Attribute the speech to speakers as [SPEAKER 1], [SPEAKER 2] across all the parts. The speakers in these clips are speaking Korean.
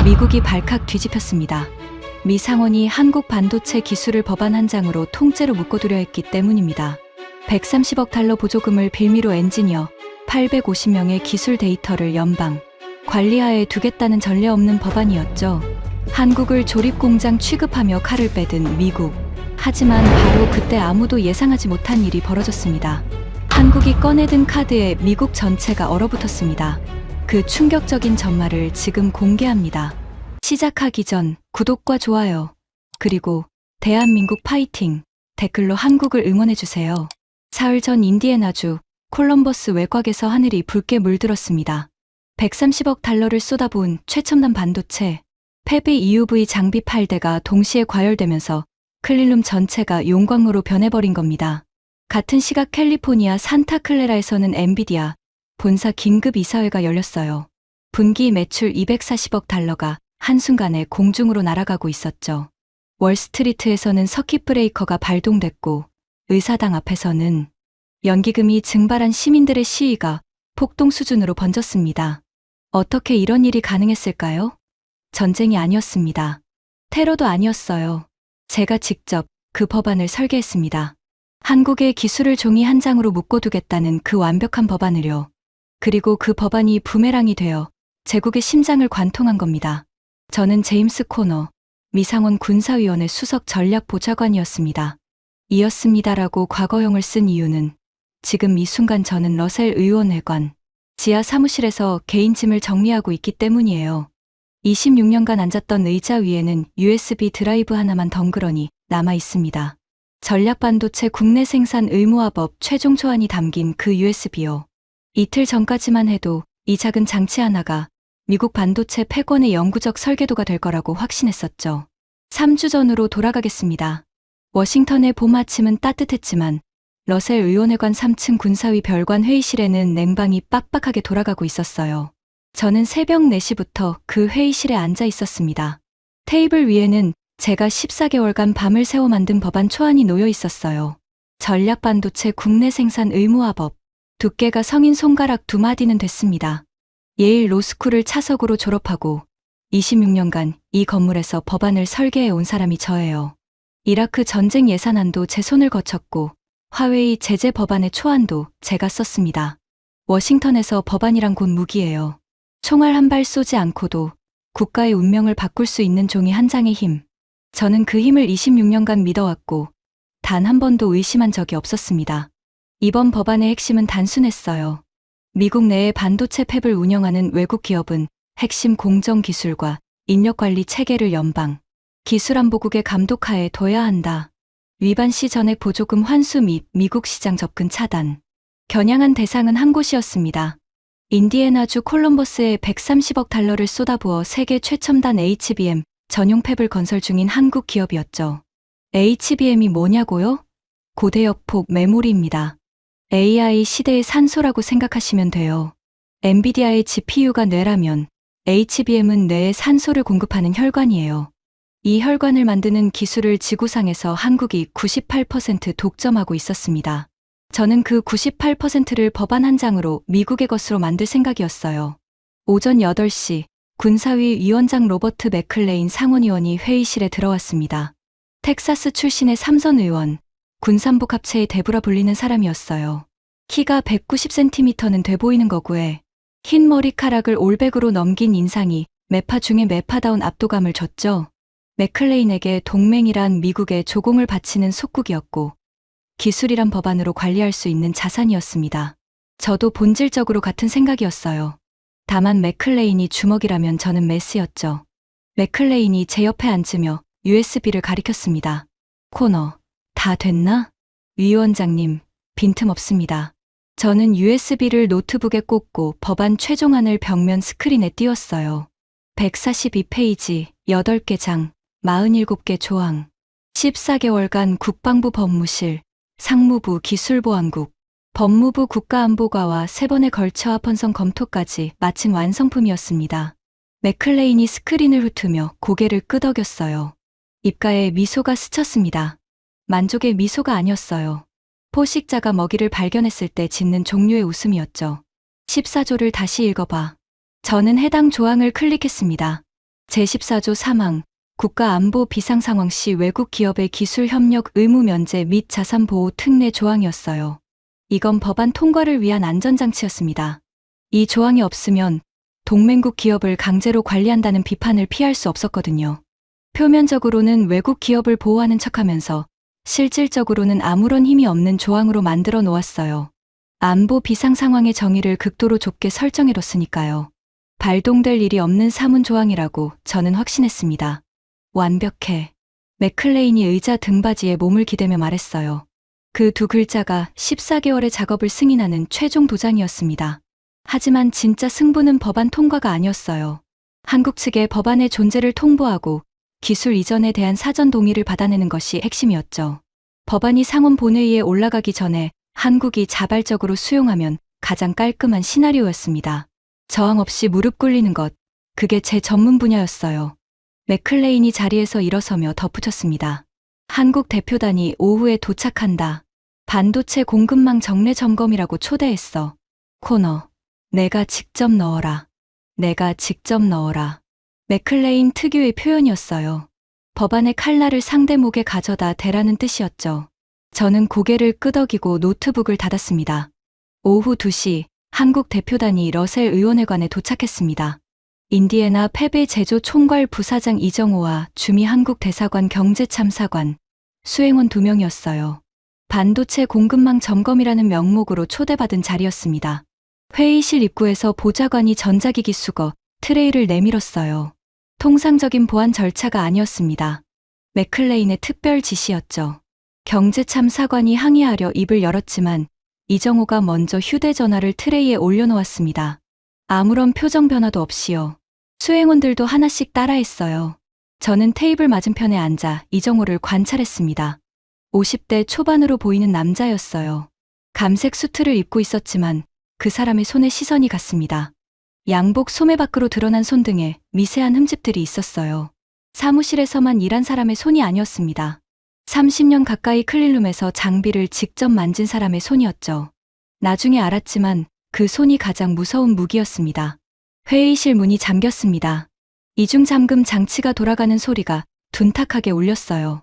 [SPEAKER 1] 미국이 발칵 뒤집혔습니다. 미 상원이 한국 반도체 기술을 법안 한 장으로 통째로 묶어두려 했기 때문입니다. 130억 달러 보조금을 빌미로 엔지니어 850명의 기술 데이터를 연방 관리하에 두겠다는 전례 없는 법안이었죠. 한국을 조립공장 취급하며 칼을 빼든 미국. 하지만 바로 그때 아무도 예상하지 못한 일이 벌어졌습니다. 한국이 꺼내든 카드에 미국 전체가 얼어붙었습니다. 그 충격적인 전말을 지금 공개합니다. 시작하기 전 구독과 좋아요, 그리고 대한민국 파이팅 댓글로 한국을 응원해주세요. 사흘 전 인디애나주 콜럼버스 외곽에서 하늘이 붉게 물들었습니다. 130억 달러를 쏟아부은 최첨단 반도체, 팹이 EUV 장비 8대가 동시에 과열되면서 클린룸 전체가 용광로로 변해버린 겁니다. 같은 시각 캘리포니아 산타클레라에서는 엔비디아 본사 긴급 이사회가 열렸어요. 분기 매출 240억 달러가 한순간에 공중으로 날아가고 있었죠. 월스트리트에서는 서킷 브레이커가 발동됐고 의사당 앞에서는 연기금이 증발한 시민들의 시위가 폭동 수준으로 번졌습니다. 어떻게 이런 일이 가능했을까요? 전쟁이 아니었습니다. 테러도 아니었어요. 제가 직접 그 법안을 설계했습니다. 한국의 기술을 종이 한 장으로 묶어두겠다는 그 완벽한 법안을요. 그리고 그 법안이 부메랑이 되어 제국의 심장을 관통한 겁니다. 저는 제임스 코너, 미상원 군사위원회 수석 전략보좌관이었습니다. 이었습니다라고 과거형을 쓴 이유는 지금 이 순간 저는 러셀 의원회관 지하 사무실에서 개인 짐을 정리하고 있기 때문이에요. 26년간 앉았던 의자 위에는 USB 드라이브 하나만 덩그러니 남아 있습니다. 전략반도체 국내 생산 의무화법 최종 초안이 담긴 그 USB요. 이틀 전까지만 해도 이 작은 장치 하나가 미국 반도체 패권의 영구적 설계도가 될 거라고 확신했었죠. 3주 전으로 돌아가겠습니다. 워싱턴의 봄 아침은 따뜻했지만 러셀 의원회관 3층 군사위 별관 회의실에는 냉방이 빡빡하게 돌아가고 있었어요. 저는 새벽 4시부터 그 회의실에 앉아 있었습니다. 테이블 위에는 제가 14개월간 밤을 새워 만든 법안 초안이 놓여 있었어요. 전략반도체 국내 생산 의무화법. 두께가 성인 손가락 2마디는 됐습니다. 예일 로스쿨을 차석으로 졸업하고 26년간 이 건물에서 법안을 설계해 온 사람이 저예요. 이라크 전쟁 예산안도 제 손을 거쳤고 화웨이 제재 법안의 초안도 제가 썼습니다. 워싱턴에서 법안이란 곧 무기예요. 총알 한 발 쏘지 않고도 국가의 운명을 바꿀 수 있는 종이 한 장의 힘. 저는 그 힘을 26년간 믿어왔고 단 한 번도 의심한 적이 없었습니다. 이번 법안의 핵심은 단순했어요. 미국 내의 반도체 팹을 운영하는 외국 기업은 핵심 공정 기술과 인력관리 체계를 연방 기술안보국의 감독하에 둬야 한다. 위반 시 전액 보조금 환수 및 미국 시장 접근 차단. 겨냥한 대상은 한 곳이었습니다. 인디애나주 콜럼버스에 130억 달러를 쏟아부어 세계 최첨단 HBM 전용 팹을 건설 중인 한국 기업이었죠. HBM이 뭐냐고요? 고대역폭 메모리입니다. AI 시대의 산소라고 생각하시면 돼요. 엔비디아의 GPU가 뇌라면 HBM은 뇌에 산소를 공급하는 혈관이에요. 이 혈관을 만드는 기술을 지구상에서 한국이 98% 독점하고 있었습니다. 저는 그 98%를 법안 한 장으로 미국의 것으로 만들 생각이었어요. 오전 8시 군사위 위원장 로버트 맥클레인 상원의원이 회의실에 들어왔습니다. 텍사스 출신의 삼선 의원, 군산복 합체의 대부라 불리는 사람이었어요. 키가 190cm는 돼 보이는 거고에 흰 머리카락을 올백으로 넘긴 인상이 매파 중에 매파다운 압도감을 줬죠. 맥클레인에게 동맹이란 미국에 조공을 바치는 속국이었고 기술이란 법안으로 관리할 수 있는 자산이었습니다. 저도 본질적으로 같은 생각이었어요. 다만 맥클레인이 주먹이라면 저는 메스였죠. 맥클레인이 제 옆에 앉으며 USB를 가리켰습니다. 코너, 다 됐나? 위원장님, 빈틈없습니다. 저는 USB를 노트북에 꽂고 법안 최종안을 벽면 스크린에 띄웠어요. 142페이지, 8개 장, 47개 조항, 14개월간 국방부 법무실, 상무부 기술보안국, 법무부 국가안보과와 3번에 걸쳐 합헌성 검토까지 마친 완성품이었습니다. 맥클레인이 스크린을 훑으며 고개를 끄덕였어요. 입가에 미소가 스쳤습니다. 만족의 미소가 아니었어요. 포식자가 먹이를 발견했을 때 짓는 종류의 웃음이었죠. 14조를 다시 읽어봐. 저는 해당 조항을 클릭했습니다. 제14조 사망, 국가안보 비상상황 시 외국 기업의 기술 협력 의무 면제 및 자산 보호 특례 조항이었어요. 이건 법안 통과를 위한 안전장치였습니다. 이 조항이 없으면 동맹국 기업을 강제로 관리한다는 비판을 피할 수 없었거든요. 표면적으로는 외국 기업을 보호하는 척하면서 실질적으로는 아무런 힘이 없는 조항으로 만들어 놓았어요. 안보 비상 상황의 정의를 극도로 좁게 설정해뒀으니까요. 발동될 일이 없는 사문 조항이라고 저는 확신했습니다. 완벽해. 맥클레인이 의자 등받이에 몸을 기대며 말했어요. 그 두 글자가 14개월의 작업을 승인하는 최종 도장이었습니다. 하지만 진짜 승부는 법안 통과가 아니었어요. 한국 측의 법안의 존재를 통보하고 기술 이전에 대한 사전 동의를 받아내는 것이 핵심이었죠. 법안이 상원 본회의에 올라가기 전에 한국이 자발적으로 수용하면 가장 깔끔한 시나리오였습니다. 저항 없이 무릎 꿇리는 것, 그게 제 전문 분야였어요. 맥클레인이 자리에서 일어서며 덧붙였습니다. 한국 대표단이 오후에 도착한다. 반도체 공급망 정례 점검이라고 초대했어. 코너, 내가 직접 넣어라. 내가 직접 넣어라. 맥클레인 특유의 표현이었어요. 법안의 칼날을 상대 목에 가져다 대라는 뜻이었죠. 저는 고개를 끄덕이고 노트북을 닫았습니다. 오후 2시 한국 대표단이 러셀 의원회관에 도착했습니다. 인디애나 패배 제조 총괄 부사장 이정호와 주미 한국 대사관 경제참사관, 수행원 2명이었어요. 반도체 공급망 점검이라는 명목으로 초대받은 자리였습니다. 회의실 입구에서 보좌관이 전자기기 수거, 트레이를 내밀었어요. 통상적인 보안 절차가 아니었습니다. 맥클레인의 특별 지시였죠. 경제참사관이 항의하려 입을 열었지만 이정호가 먼저 휴대전화를 트레이에 올려놓았습니다. 아무런 표정 변화도 없이요. 수행원들도 하나씩 따라했어요. 저는 테이블 맞은편에 앉아 이정호를 관찰했습니다. 50대 초반으로 보이는 남자였어요. 감색 수트를 입고 있었지만 그 사람의 손에 시선이 갔습니다. 양복 소매 밖으로 드러난 손등에 미세한 흠집들이 있었어요. 사무실에서만 일한 사람의 손이 아니었습니다. 30년 가까이 클린룸에서 장비를 직접 만진 사람의 손이었죠. 나중에 알았지만 그 손이 가장 무서운 무기였습니다. 회의실 문이 잠겼습니다. 이중잠금 장치가 돌아가는 소리가 둔탁하게 울렸어요.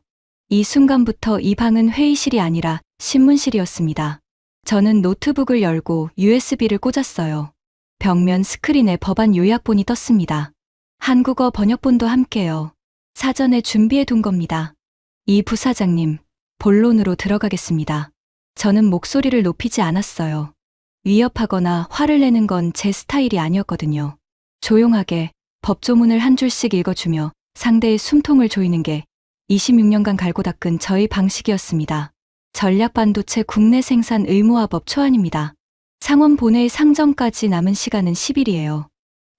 [SPEAKER 1] 이 순간부터 이 방은 회의실이 아니라 신문실이었습니다. 저는 노트북을 열고 USB를 꽂았어요. 벽면 스크린에 법안 요약본이 떴습니다. 한국어 번역본도 함께요. 사전에 준비해 둔 겁니다. 이 부사장님, 본론으로 들어가겠습니다. 저는 목소리를 높이지 않았어요. 위협하거나 화를 내는 건 제 스타일이 아니었거든요. 조용하게 법조문을 한 줄씩 읽어주며 상대의 숨통을 조이는 게 26년간 갈고 닦은 저의 방식이었습니다. 전략반도체 국내 생산 의무화법 초안입니다. 상원 본회의 상정까지 남은 시간은 10일이에요.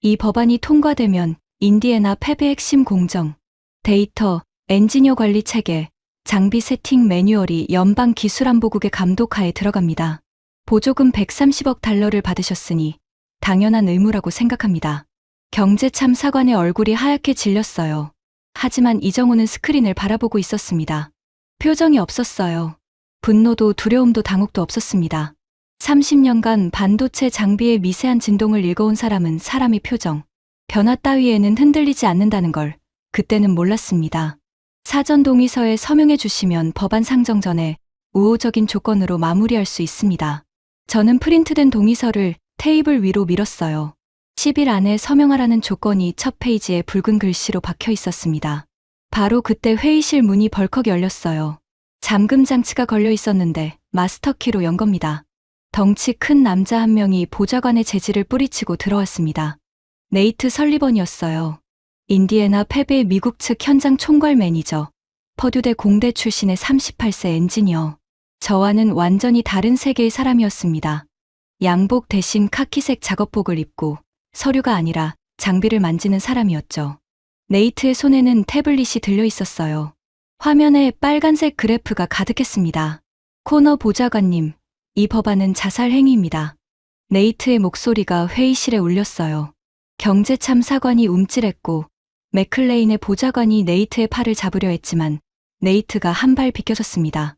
[SPEAKER 1] 이 법안이 통과되면 인디애나 팹의 핵심 공정, 데이터, 엔지니어 관리 체계, 장비 세팅 매뉴얼이 연방기술안보국의 감독하에 들어갑니다. 보조금 130억 달러를 받으셨으니 당연한 의무라고 생각합니다. 경제참사관의 얼굴이 하얗게 질렸어요. 하지만 이정호는 스크린을 바라보고 있었습니다. 표정이 없었어요. 분노도 두려움도 당혹도 없었습니다. 30년간 반도체 장비의 미세한 진동을 읽어온 사람은 사람의 표정, 변화 따위에는 흔들리지 않는다는 걸 그때는 몰랐습니다. 사전 동의서에 서명해 주시면 법안 상정 전에 우호적인 조건으로 마무리할 수 있습니다. 저는 프린트된 동의서를 테이블 위로 밀었어요. 10일 안에 서명하라는 조건이 첫 페이지에 붉은 글씨로 박혀 있었습니다. 바로 그때 회의실 문이 벌컥 열렸어요. 잠금 장치가 걸려 있었는데 마스터키로 연 겁니다. 덩치 큰 남자 한 명이 보좌관의 재질을 뿌리치고 들어왔습니다. 네이트 설리번이었어요. 인디애나 팹의 미국 측 현장 총괄 매니저, 퍼듀대 공대 출신의 38세 엔지니어. 저와는 완전히 다른 세계의 사람이었습니다. 양복 대신 카키색 작업복을 입고 서류가 아니라 장비를 만지는 사람이었죠. 네이트의 손에는 태블릿이 들려 있었어요. 화면에 빨간색 그래프가 가득했습니다. 코너 보좌관님, 이 법안은 자살 행위입니다. 네이트의 목소리가 회의실에 울렸어요. 경제참사관이 움찔했고 맥클레인의 보좌관이 네이트의 팔을 잡으려 했지만 네이트가 한 발 비켜섰습니다.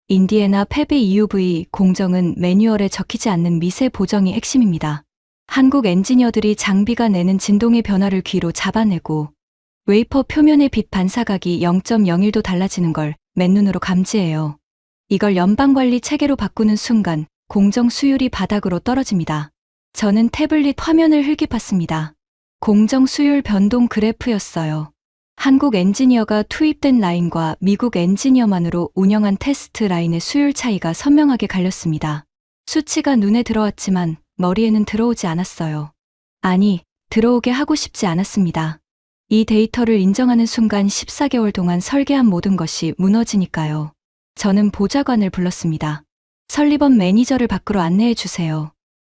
[SPEAKER 1] 인디애나 팹의 EUV 공정은 매뉴얼에 적히지 않는 미세 보정이 핵심입니다. 한국 엔지니어들이 장비가 내는 진동의 변화를 귀로 잡아내고 웨이퍼 표면의 빛 반사각이 0.01도 달라지는 걸 맨눈으로 감지해요. 이걸 연방관리 체계로 바꾸는 순간 공정 수율이 바닥으로 떨어집니다. 저는 태블릿 화면을 흘겨봤습니다. 공정 수율 변동 그래프였어요. 한국 엔지니어가 투입된 라인과 미국 엔지니어만으로 운영한 테스트 라인의 수율 차이가 선명하게 갈렸습니다. 수치가 눈에 들어왔지만 머리에는 들어오지 않았어요. 아니, 들어오게 하고 싶지 않았습니다. 이 데이터를 인정하는 순간 14개월 동안 설계한 모든 것이 무너지니까요. 저는 보좌관을 불렀습니다. 설리번 매니저를 밖으로 안내해 주세요.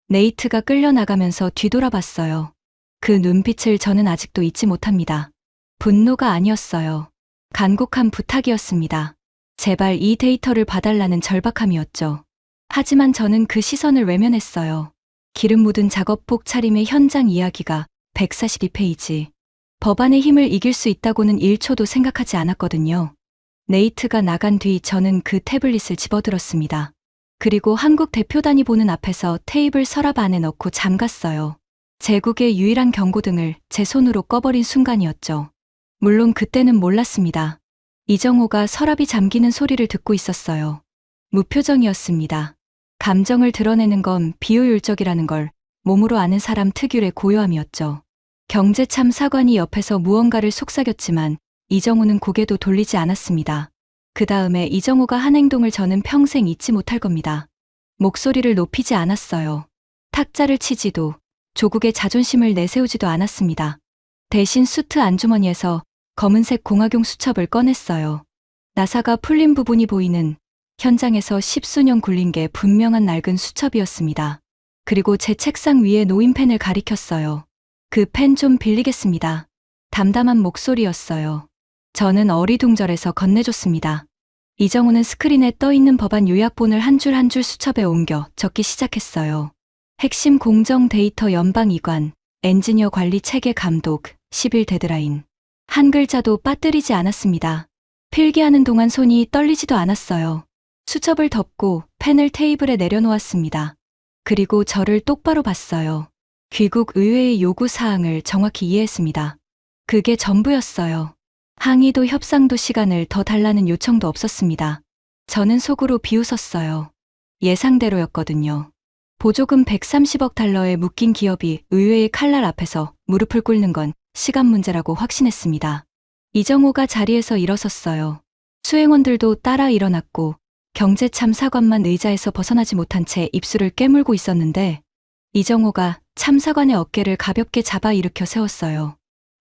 [SPEAKER 1] 네이트가 끌려나가면서 뒤돌아봤어요. 그 눈빛을 저는 아직도 잊지 못합니다. 분노가 아니었어요. 간곡한 부탁이었습니다. 제발 이 데이터를 봐달라는 절박함이었죠. 하지만 저는 그 시선을 외면했어요. 기름 묻은 작업복 차림의 현장 이야기가 142페이지. 법안의 힘을 이길 수 있다고는 1초도 생각하지 않았거든요. 네이트가 나간 뒤 저는 그 태블릿을 집어들었습니다. 그리고 한국 대표단이 보는 앞에서 테이블 서랍 안에 넣고 잠갔어요. 제국의 유일한 경고등을 제 손으로 꺼버린 순간이었죠. 물론 그때는 몰랐습니다. 이정호가 서랍이 잠기는 소리를 듣고 있었어요. 무표정이었습니다. 감정을 드러내는 건 비효율적이라는 걸 몸으로 아는 사람 특유의 고요함이었죠. 경제참사관이 옆에서 무언가를 속삭였지만 이정호는 고개도 돌리지 않았습니다. 그 다음에 이정호가 한 행동을 저는 평생 잊지 못할 겁니다. 목소리를 높이지 않았어요. 탁자를 치지도 조국의 자존심을 내세우지도 않았습니다. 대신 수트 안주머니에서 검은색 공학용 수첩을 꺼냈어요. 나사가 풀린 부분이 보이는 현장에서 10수년 굴린 게 분명한 낡은 수첩이었습니다. 그리고 제 책상 위에 놓인 펜을 가리켰어요. 그 펜 좀 빌리겠습니다. 담담한 목소리였어요. 저는 어리둥절해서 건네줬습니다. 이정호는 스크린에 떠있는 법안 요약본을 한 줄 한 줄 수첩에 옮겨 적기 시작했어요. 핵심 공정 데이터 연방 이관, 엔지니어 관리 체계 감독, 10일 데드라인. 한 글자도 빠뜨리지 않았습니다. 필기하는 동안 손이 떨리지도 않았어요. 수첩을 덮고 펜을 테이블에 내려놓았습니다. 그리고 저를 똑바로 봤어요. 귀국 의회의 요구 사항을 정확히 이해했습니다. 그게 전부였어요. 항의도 협상도 시간을 더 달라는 요청도 없었습니다. 저는 속으로 비웃었어요. 예상대로였거든요. 보조금 130억 달러에 묶인 기업이 의회의 칼날 앞에서 무릎을 꿇는 건 시간 문제라고 확신했습니다. 이정호가 자리에서 일어섰어요. 수행원들도 따라 일어났고 경제참사관만 의자에서 벗어나지 못한 채 입술을 깨물고 있었는데 이정호가 참사관의 어깨를 가볍게 잡아 일으켜 세웠어요.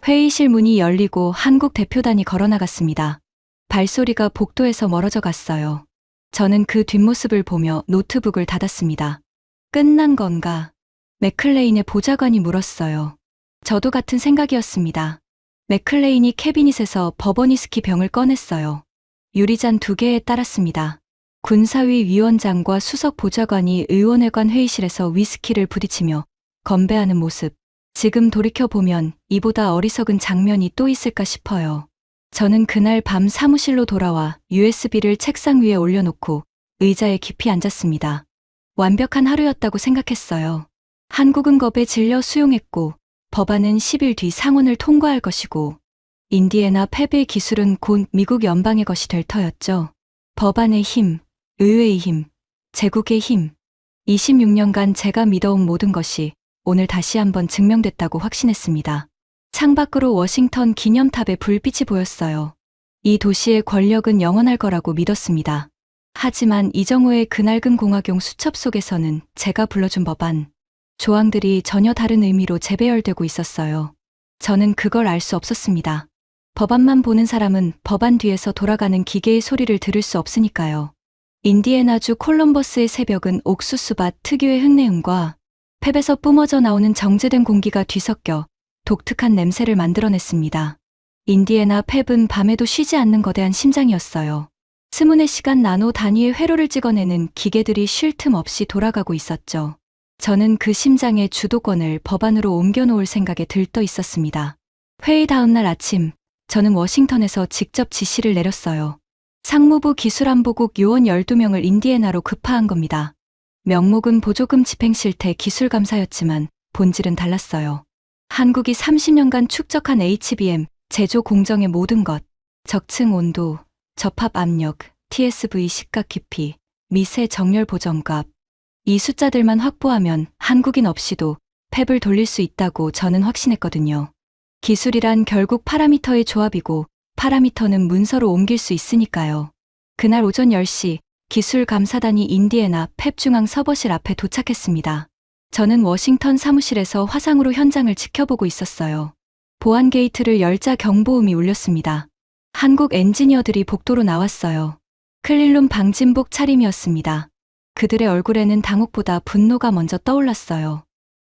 [SPEAKER 1] 회의실 문이 열리고 한국 대표단이 걸어나갔습니다. 발소리가 복도에서 멀어져 갔어요. 저는 그 뒷모습을 보며 노트북을 닫았습니다. 끝난 건가? 맥클레인의 보좌관이 물었어요. 저도 같은 생각이었습니다. 맥클레인이 캐비닛에서 버버니스키 병을 꺼냈어요. 유리잔 2개에 따랐습니다. 군사위 위원장과 수석 보좌관이 의원회관 회의실에서 위스키를 부딪히며 건배하는 모습. 지금 돌이켜보면 이보다 어리석은 장면이 또 있을까 싶어요. 저는 그날 밤 사무실로 돌아와 USB를 책상 위에 올려놓고 의자에 깊이 앉았습니다. 완벽한 하루였다고 생각했어요. 한국은 겁에 질려 수용했고 법안은 10일 뒤 상원을 통과할 것이고 인디애나 팹의 기술은 곧 미국 연방의 것이 될 터였죠. 법안의 힘, 의회의 힘, 제국의 힘. 26년간 제가 믿어온 모든 것이 오늘 다시 한번 증명됐다고 확신했습니다. 창밖으로 워싱턴 기념탑의 불빛이 보였어요. 이 도시의 권력은 영원할 거라고 믿었습니다. 하지만 이정호의 그 낡은 공학용 수첩 속에서는 제가 불러준 법안, 조항들이 전혀 다른 의미로 재배열되고 있었어요. 저는 그걸 알 수 없었습니다. 법안만 보는 사람은 법안 뒤에서 돌아가는 기계의 소리를 들을 수 없으니까요. 인디애나주 콜럼버스의 새벽은 옥수수밭 특유의 흙내음과 팹에서 뿜어져 나오는 정제된 공기가 뒤섞여 독특한 냄새를 만들어냈습니다. 인디애나 팹은 밤에도 쉬지 않는 거대한 심장이었어요. 스문의 시간 나노 단위의 회로를 찍어내는 기계들이 쉴 틈 없이 돌아가고 있었죠. 저는 그 심장의 주도권을 법안으로 옮겨놓을 생각에 들떠 있었습니다. 회의 다음 날 아침, 저는 워싱턴에서 직접 지시를 내렸어요. 상무부 기술안보국 요원 12명을 인디애나로 급파한 겁니다. 명목은 보조금 집행실태 기술감사였지만 본질은 달랐어요. 한국이 30년간 축적한 HBM, 제조 공정의 모든 것, 적층 온도, 접합 압력, TSV 시각 깊이, 미세 정렬 보정값. 이 숫자들만 확보하면 한국인 없이도 팹을 돌릴 수 있다고 저는 확신했거든요. 기술이란 결국 파라미터의 조합이고 파라미터는 문서로 옮길 수 있으니까요. 그날 오전 10시 기술 감사단이 인디애나 팹 중앙 서버실 앞에 도착했습니다. 저는 워싱턴 사무실에서 화상으로 현장을 지켜보고 있었어요. 보안 게이트를 열자 경보음이 울렸습니다. 한국 엔지니어들이 복도로 나왔어요. 클린룸 방진복 차림이었습니다. 그들의 얼굴에는 당혹보다 분노가 먼저 떠올랐어요.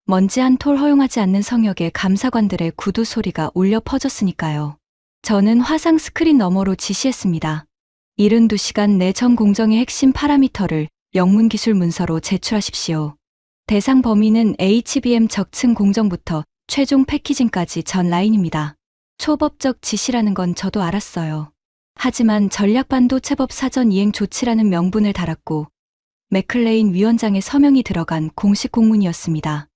[SPEAKER 1] 먼지 한 톨 허용하지 않는 성역에 감사관들의 구두 소리가 울려 퍼졌으니까요. 저는 화상 스크린 너머로 지시했습니다. 72시간 내 전 공정의 핵심 파라미터를 영문 기술 문서로 제출하십시오. 대상 범위는 HBM 적층 공정부터 최종 패키징까지 전 라인입니다. 초법적 지시라는 건 저도 알았어요. 하지만 전략반도체법 사전 이행 조치라는 명분을 달았고 맥클레인 위원장의 서명이 들어간 공식 공문이었습니다.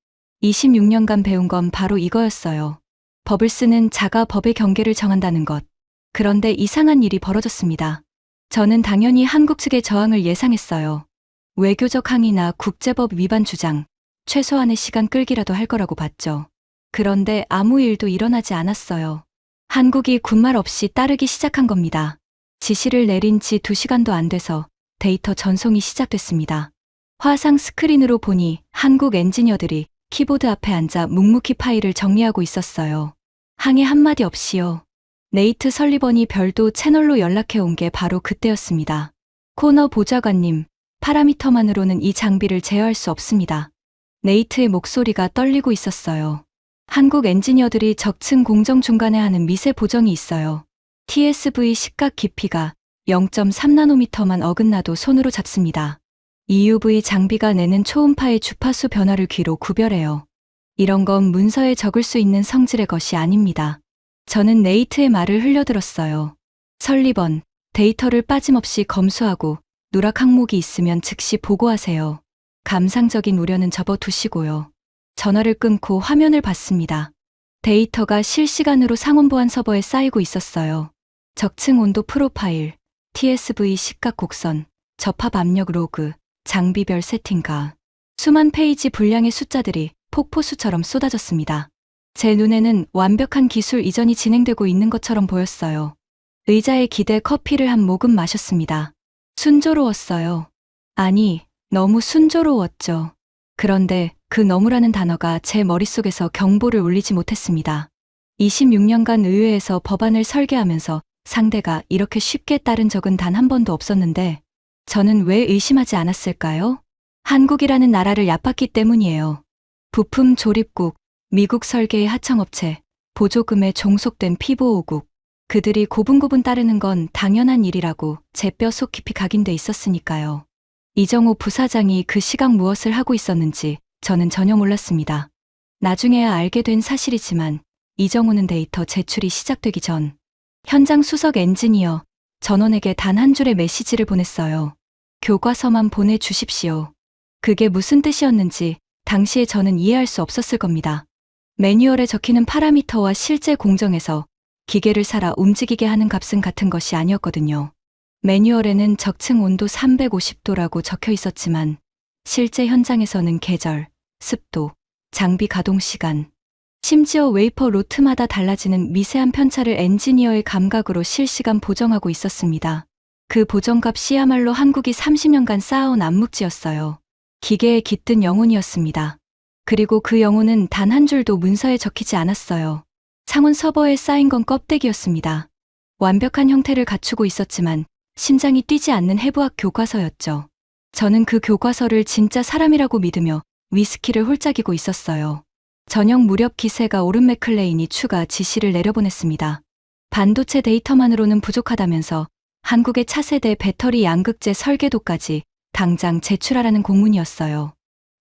[SPEAKER 1] 26년간 배운 건 바로 이거였어요. 법을 쓰는 자가 법의 경계를 정한다는 것. 그런데 이상한 일이 벌어졌습니다. 저는 당연히 한국 측의 저항을 예상했어요. 외교적 항의나 국제법 위반 주장, 최소한의 시간 끌기라도 할 거라고 봤죠. 그런데 아무 일도 일어나지 않았어요. 한국이 군말 없이 따르기 시작한 겁니다. 지시를 내린 지 2시간도 안 돼서 데이터 전송이 시작됐습니다. 화상 스크린으로 보니 한국 엔지니어들이 키보드 앞에 앉아 묵묵히 파일을 정리하고 있었어요. 항의 한마디 없이요. 네이트 설리번이 별도 채널로 연락해 온 게 바로 그때였습니다. 코너 보좌관님, 파라미터만으로는 이 장비를 제어할 수 없습니다. 네이트의 목소리가 떨리고 있었어요. 한국 엔지니어들이 적층 공정 중간에 하는 미세 보정이 있어요. TSV 시각 깊이가 0.3나노미터만 어긋나도 손으로 잡습니다. EUV 장비가 내는 초음파의 주파수 변화를 귀로 구별해요. 이런 건 문서에 적을 수 있는 성질의 것이 아닙니다. 저는 네이트의 말을 흘려들었어요. 설리번, 데이터를 빠짐없이 검수하고 누락 항목이 있으면 즉시 보고하세요. 감상적인 우려는 접어두시고요. 전화를 끊고 화면을 봤습니다. 데이터가 실시간으로 상온보안 서버에 쌓이고 있었어요. 적층 온도 프로파일, TSV 시각 곡선, 접합 압력 로그, 장비별 세팅가. 수만 페이지 분량의 숫자들이 폭포수처럼 쏟아졌습니다. 제 눈에는 완벽한 기술 이전이 진행되고 있는 것처럼 보였어요. 의자에 기대 커피를 한 모금 마셨습니다. 순조로웠어요. 아니, 너무 순조로웠죠. 그런데 그 너무라는 단어가 제 머릿속에서 경보를 울리지 못했습니다. 26년간 의회에서 법안을 설계하면서 상대가 이렇게 쉽게 따른 적은 단 한 번도 없었는데 저는 왜 의심하지 않았을까요? 한국이라는 나라를 얕봤기 때문이에요. 부품 조립국, 미국 설계의 하청업체, 보조금에 종속된 피보호국. 그들이 고분고분 따르는 건 당연한 일이라고 제 뼈 속 깊이 각인돼 있었으니까요. 이정호 부사장이 그 시각 무엇을 하고 있었는지 저는 전혀 몰랐습니다. 나중에야 알게 된 사실이지만 이정호는 데이터 제출이 시작되기 전 현장 수석 엔지니어 전원에게 단 한 줄의 메시지를 보냈어요. 교과서만 보내주십시오. 그게 무슨 뜻이었는지 당시에 저는 이해할 수 없었을 겁니다. 매뉴얼에 적히는 파라미터와 실제 공정에서 기계를 살아 움직이게 하는 값은 같은 것이 아니었거든요. 매뉴얼에는 적층 온도 350도라고 적혀 있었지만 실제 현장에서는 계절, 습도, 장비 가동 시간, 심지어 웨이퍼 로트마다 달라지는 미세한 편차를 엔지니어의 감각으로 실시간 보정하고 있었습니다. 그 보정값이야말로 한국이 30년간 쌓아온 암묵지였어요. 기계에 깃든 영혼이었습니다. 그리고 그 영혼은 단 한 줄도 문서에 적히지 않았어요. 상온 서버에 쌓인 건 껍데기였습니다. 완벽한 형태를 갖추고 있었지만 심장이 뛰지 않는 해부학 교과서였죠. 저는 그 교과서를 진짜 사람이라고 믿으며 위스키를 홀짝이고 있었어요. 저녁 무렵 기세가 오른 맥클레인이 추가 지시를 내려보냈습니다. 반도체 데이터만으로는 부족하다면서 한국의 차세대 배터리 양극재 설계도까지 당장 제출하라는 공문이었어요.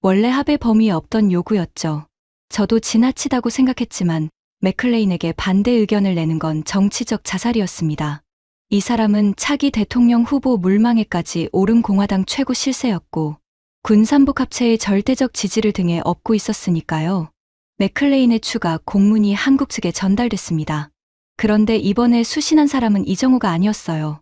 [SPEAKER 1] 원래 합의 범위에 없던 요구였죠. 저도 지나치다고 생각했지만 맥클레인에게 반대 의견을 내는 건 정치적 자살이었습니다. 이 사람은 차기 대통령 후보 물망에까지 오른 공화당 최고 실세였고 군산복 합체의 절대적 지지를 등에 업고 있었으니까요. 맥클레인의 추가 공문이 한국 측에 전달됐습니다. 그런데 이번에 수신한 사람은 이정호가 아니었어요.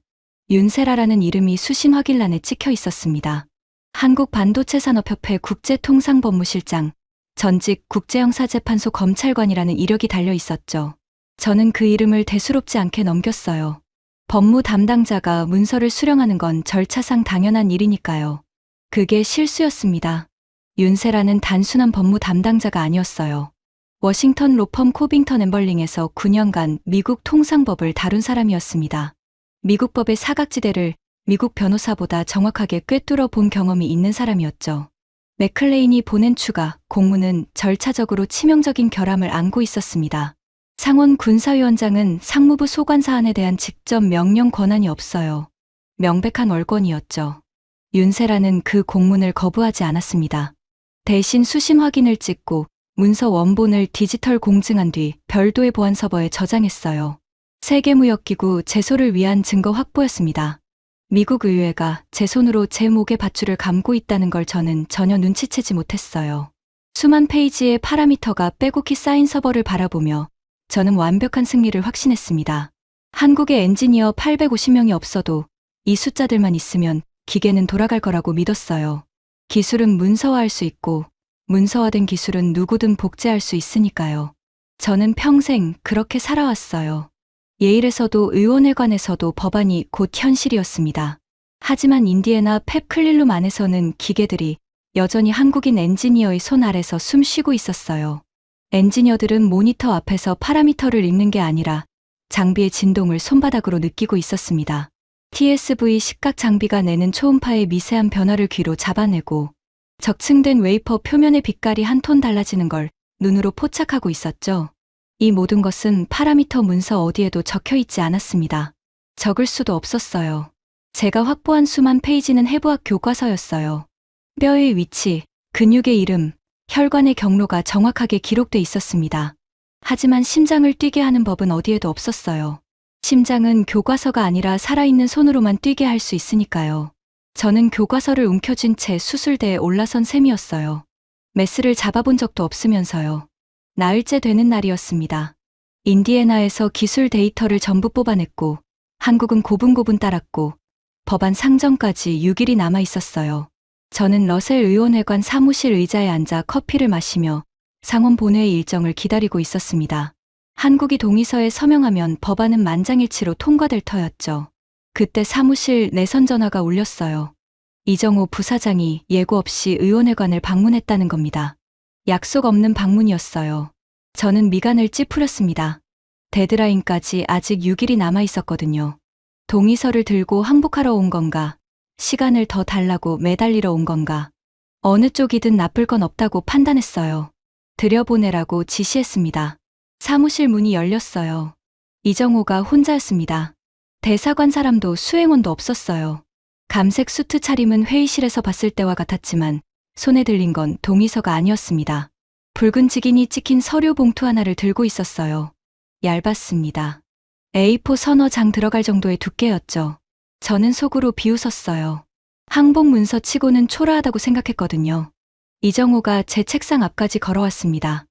[SPEAKER 1] 윤세라라는 이름이 수신 확인란에 찍혀 있었습니다. 한국반도체산업협회 국제통상법무실장, 전직 국제형사재판소 검찰관이라는 이력이 달려 있었죠. 저는 그 이름을 대수롭지 않게 넘겼어요. 법무 담당자가 문서를 수령하는 건 절차상 당연한 일이니까요. 그게 실수였습니다. 윤세라는 단순한 법무 담당자가 아니었어요. 워싱턴 로펌 코빙턴 앰벌링에서 9년간 미국 통상법을 다룬 사람이었습니다. 미국 법의 사각지대를 미국 변호사보다 정확하게 꿰뚫어 본 경험이 있는 사람이었죠. 맥클레인이 보낸 추가 공문은 절차적으로 치명적인 결함을 안고 있었습니다. 상원 군사위원장은 상무부 소관 사안에 대한 직접 명령 권한이 없어요. 명백한 월권이었죠. 윤세라는 그 공문을 거부하지 않았습니다. 대신 수신 확인을 찍고 문서 원본을 디지털 공증한 뒤 별도의 보안 서버에 저장했어요. 세계무역기구 제소를 위한 증거 확보였습니다. 미국 의회가 제 손으로 제 목에 밧줄을 감고 있다는 걸 저는 전혀 눈치채지 못했어요. 수만 페이지의 파라미터가 빼곡히 쌓인 서버를 바라보며 저는 완벽한 승리를 확신했습니다. 한국에 엔지니어 850명이 없어도 이 숫자들만 있으면 기계는 돌아갈 거라고 믿었어요. 기술은 문서화할 수 있고 문서화된 기술은 누구든 복제할 수 있으니까요. 저는 평생 그렇게 살아왔어요. 예일에서도 의원회관에서도 법안이 곧 현실이었습니다. 하지만 인디애나 펩클릴룸 안에서는 기계들이 여전히 한국인 엔지니어의 손 아래서 숨 쉬고 있었어요. 엔지니어들은 모니터 앞에서 파라미터를 읽는 게 아니라 장비의 진동을 손바닥으로 느끼고 있었습니다. TSV 식각 장비가 내는 초음파의 미세한 변화를 귀로 잡아내고 적층된 웨이퍼 표면의 빛깔이 한 톤 달라지는 걸 눈으로 포착하고 있었죠. 이 모든 것은 파라미터 문서 어디에도 적혀 있지 않았습니다. 적을 수도 없었어요. 제가 확보한 수만 페이지는 해부학 교과서였어요. 뼈의 위치, 근육의 이름, 혈관의 경로가 정확하게 기록돼 있었습니다. 하지만 심장을 뛰게 하는 법은 어디에도 없었어요. 심장은 교과서가 아니라 살아있는 손으로만 뛰게 할 수 있으니까요. 저는 교과서를 움켜쥔 채 수술대에 올라선 셈이었어요. 메스를 잡아본 적도 없으면서요. 나흘째 되는 날이었습니다. 인디애나에서 기술 데이터를 전부 뽑아냈고 한국은 고분고분 따랐고 법안 상정까지 6일이 남아 있었어요. 저는 러셀 의원회관 사무실 의자에 앉아 커피를 마시며 상원 본회의 일정을 기다리고 있었습니다. 한국이 동의서에 서명하면 법안은 만장일치로 통과될 터였죠. 그때 사무실 내선 전화가 울렸어요. 이정호 부사장이 예고 없이 의원회관을 방문했다는 겁니다. 약속 없는 방문이었어요. 저는 미간을 찌푸렸습니다. 데드라인까지 아직 6일이 남아 있었거든요. 동의서를 들고 항복하러 온 건가? 시간을 더 달라고 매달리러 온 건가? 어느 쪽이든 나쁠 건 없다고 판단했어요. 들여보내라고 지시했습니다. 사무실 문이 열렸어요. 이정호가 혼자였습니다. 대사관 사람도 수행원도 없었어요. 감색 수트 차림은 회의실에서 봤을 때와 같았지만 손에 들린 건 동의서가 아니었습니다. 붉은 직인이 찍힌 서류 봉투 하나를 들고 있었어요. 얇았습니다. A4 서너 장 들어갈 정도의 두께였죠. 저는 속으로 비웃었어요. 항복 문서 치고는 초라하다고 생각했거든요. 이정호가 제 책상 앞까지 걸어왔습니다.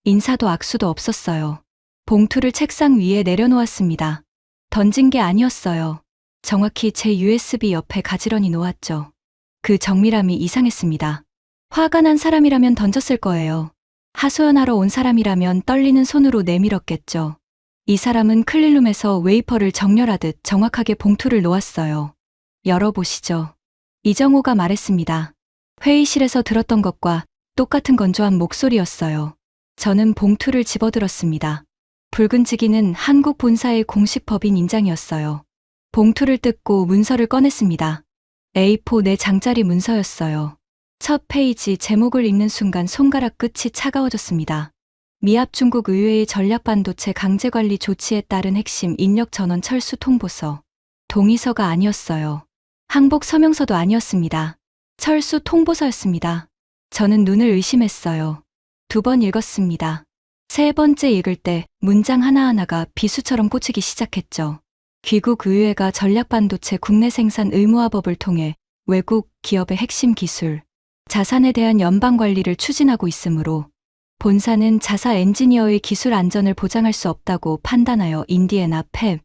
[SPEAKER 1] 인사도 악수도 없었어요. 봉투를 책상 위에 내려놓았습니다. 던진 게 아니었어요. 정확히 제 USB 옆에 가지런히 놓았죠. 그 정밀함이 이상했습니다. 화가 난 사람이라면 던졌을 거예요. 하소연하러 온 사람이라면 떨리는 손으로 내밀었겠죠. 이 사람은 클릴룸에서 웨이퍼를 정렬하듯 정확하게 봉투를 놓았어요. 열어보시죠. 이정호가 말했습니다. 회의실에서 들었던 것과 똑같은 건조한 목소리였어요. 저는 봉투를 집어들었습니다. 붉은 지기는 한국 본사의 공식 법인 인장이었어요. 봉투를 뜯고 문서를 꺼냈습니다. A4 4장짜리 문서였어요. 첫 페이지 제목을 읽는 순간 손가락 끝이 차가워졌습니다. 미합 중국 의회의 전략반도체 강제관리 조치에 따른 핵심 인력 전원 철수 통보서. 동의서가 아니었어요. 항복 서명서도 아니었습니다. 철수 통보서였습니다. 저는 눈을 의심했어요. 2번 읽었습니다. 3번째 읽을 때 문장 하나하나가 비수처럼 꽂히기 시작했죠. 귀국 의회가 전략반도체 국내 생산 의무화법을 통해 외국 기업의 핵심 기술, 자산에 대한 연방 관리를 추진하고 있으므로 본사는 자사 엔지니어의 기술 안전을 보장할 수 없다고 판단하여 인디애나 팹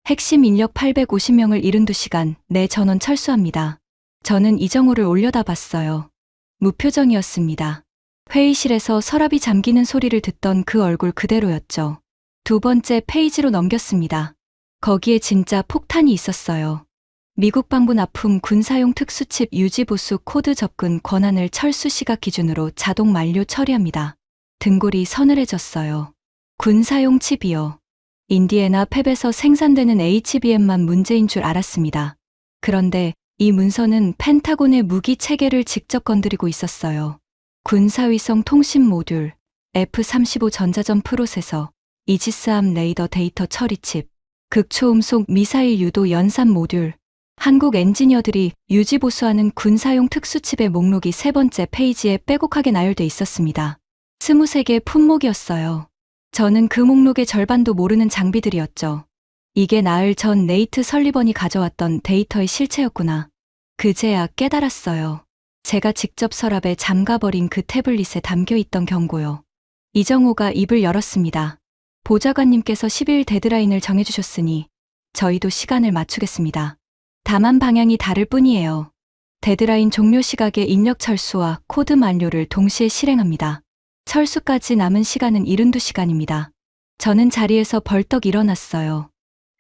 [SPEAKER 1] 핵심 인력 850명을 72시간 내 전원 철수합니다. 저는 이정호를 올려다봤어요. 무표정이었습니다. 회의실에서 서랍이 잠기는 소리를 듣던 그 얼굴 그대로였죠. 두 번째 페이지로 넘겼습니다. 거기에 진짜 폭탄이 있었어요. 미국 방부 납품 군사용 특수칩 유지 보수 코드 접근 권한을 철수 시각 기준으로 자동 만료 처리합니다. 등골이 서늘해졌어요. 군사용 칩이요. 인디애나 팹에서 생산되는 HBM만 문제인 줄 알았습니다. 그런데 이 문서는 펜타곤의 무기 체계를 직접 건드리고 있었어요. 군사위성 통신 모듈, F-35 전자전 프로세서, 이지스함 레이더 데이터 처리칩, 극초음속 미사일 유도 연산 모듈, 한국 엔지니어들이 유지보수하는 군사용 특수칩의 목록이 세 번째 페이지에 빼곡하게 나열돼 있었습니다. 23개 품목이었어요. 저는 그 목록의 절반도 모르는 장비들이었죠. 이게 나흘 전 네이트 설리번이 가져왔던 데이터의 실체였구나. 그제야 깨달았어요. 제가 직접 서랍에 잠가버린 그 태블릿에 담겨있던 경고요. 이정호가 입을 열었습니다. 보좌관님께서 10일 데드라인을 정해주셨으니 저희도 시간을 맞추겠습니다. 다만 방향이 다를 뿐이에요. 데드라인 종료 시각에 인력 철수와 코드 만료를 동시에 실행합니다. 철수까지 남은 시간은 72시간입니다. 저는 자리에서 벌떡 일어났어요.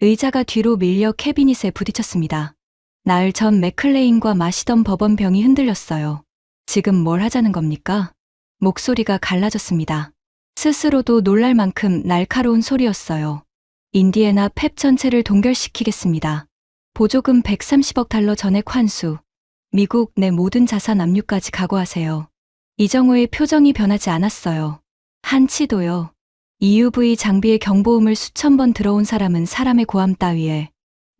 [SPEAKER 1] 의자가 뒤로 밀려 캐비닛에 부딪혔습니다. 나흘 전 맥클레인과 마시던 버번병이 흔들렸어요. 지금 뭘 하자는 겁니까? 목소리가 갈라졌습니다. 스스로도 놀랄 만큼 날카로운 소리였어요. 인디애나 팹 전체를 동결시키겠습니다. 보조금 130억 달러 전액 환수. 미국 내 모든 자산 압류까지 각오하세요. 이정호의 표정이 변하지 않았어요. 한치도요. EUV 장비의 경보음을 수천 번 들어온 사람은 사람의 고함 따위에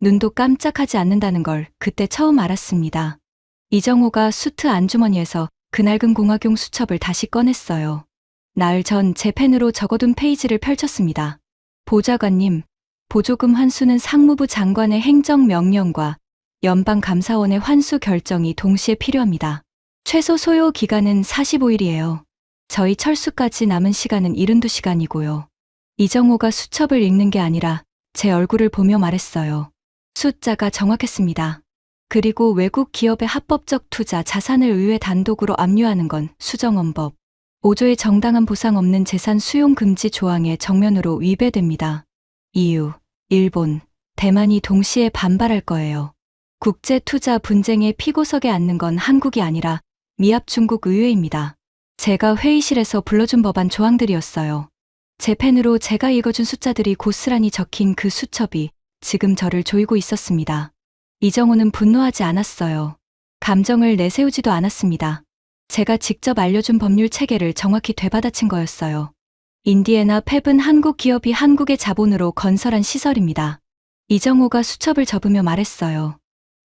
[SPEAKER 1] 눈도 깜짝하지 않는다는 걸 그때 처음 알았습니다. 이정호가 수트 안주머니에서 그 낡은 공학용 수첩을 다시 꺼냈어요. 나흘 전 제 펜으로 적어둔 페이지를 펼쳤습니다. 보좌관님, 보조금 환수는 상무부 장관의 행정명령과 연방감사원의 환수 결정이 동시에 필요합니다. 최소 소요 기간은 45일이에요. 저희 철수까지 남은 시간은 72시간이고요. 이정호가 수첩을 읽는 게 아니라 제 얼굴을 보며 말했어요. 숫자가 정확했습니다. 그리고 외국 기업의 합법적 투자 자산을 의회 단독으로 압류하는 건 수정헌법 5조의 정당한 보상 없는 재산 수용 금지 조항에 정면으로 위배됩니다. EU, 일본, 대만이 동시에 반발할 거예요. 국제 투자 분쟁의 피고석에 앉는 건 한국이 아니라 미합 중국 의회입니다. 제가 회의실에서 불러준 법안 조항들이었어요. 제 펜으로 제가 읽어준 숫자들이 고스란히 적힌 그 수첩이 지금 저를 조이고 있었습니다. 이정호는 분노하지 않았어요. 감정을 내세우지도 않았습니다. 제가 직접 알려준 법률 체계를 정확히 되받아친 거였어요. 인디애나 팹은 한국 기업이 한국의 자본으로 건설한 시설입니다. 이정호가 수첩을 접으며 말했어요.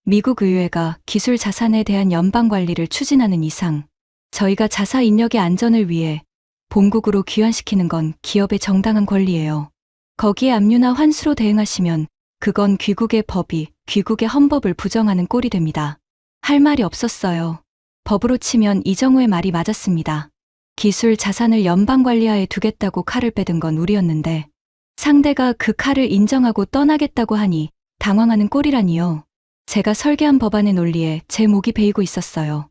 [SPEAKER 1] 미국 의회가 기술 자산에 대한 연방 관리를 추진하는 이상 저희가 자사 인력의 안전을 위해 본국으로 귀환시키는 건 기업의 정당한 권리예요. 거기에 압류나 환수로 대응하시면 그건 귀국의 법이 귀국의 헌법을 부정하는 꼴이 됩니다. 할 말이 없었어요. 법으로 치면 이정호의 말이 맞았습니다. 기술 자산을 연방 관리하에 두겠다고 칼을 빼든 건 우리였는데 상대가 그 칼을 인정하고 떠나겠다고 하니 당황하는 꼴이라니요. 제가 설계한 법안의 논리에 제 목이 베이고 있었어요.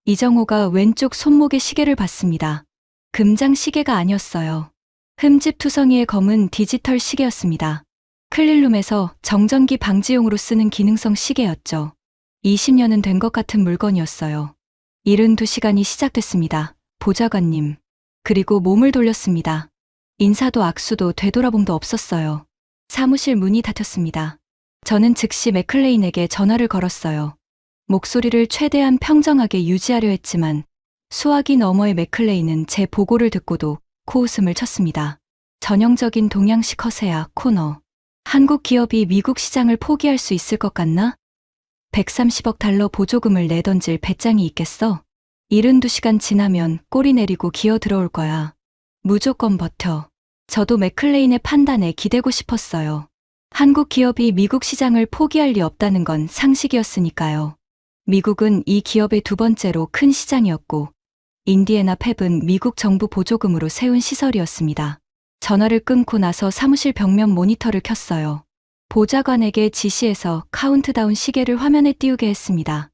[SPEAKER 1] 이정호가 왼쪽 손목에 시계를 봤습니다. 금장 시계가 아니었어요. 흠집투성이의 검은 디지털 시계였습니다. 클릴룸에서 정전기 방지용으로 쓰는 기능성 시계였죠. 20년은 된 것 같은 물건이었어요. 72시간이 시작됐습니다. 보좌관님. 그리고 몸을 돌렸습니다. 인사도 악수도 되돌아봄도 없었어요. 사무실 문이 닫혔습니다. 저는 즉시 맥클레인에게 전화를 걸었어요. 목소리를 최대한 평정하게 유지하려 했지만 수화기 너머의 맥클레인은 제 보고를 듣고도 코웃음을 쳤습니다. 전형적인 동양식 허세야, 코너. 한국 기업이 미국 시장을 포기할 수 있을 것 같나? 130억 달러 보조금을 내던질 배짱이 있겠어? 72시간 지나면 꼬리 내리고 기어 들어올 거야. 무조건 버텨. 저도 맥클레인의 판단에 기대고 싶었어요. 한국 기업이 미국 시장을 포기할 리 없다는 건 상식이었으니까요. 미국은 이 기업의 두 번째로 큰 시장이었고 인디애나 팹은 미국 정부 보조금으로 세운 시설이었습니다. 전화를 끊고 나서 사무실 벽면 모니터를 켰어요. 보좌관에게 지시해서 카운트다운 시계를 화면에 띄우게 했습니다.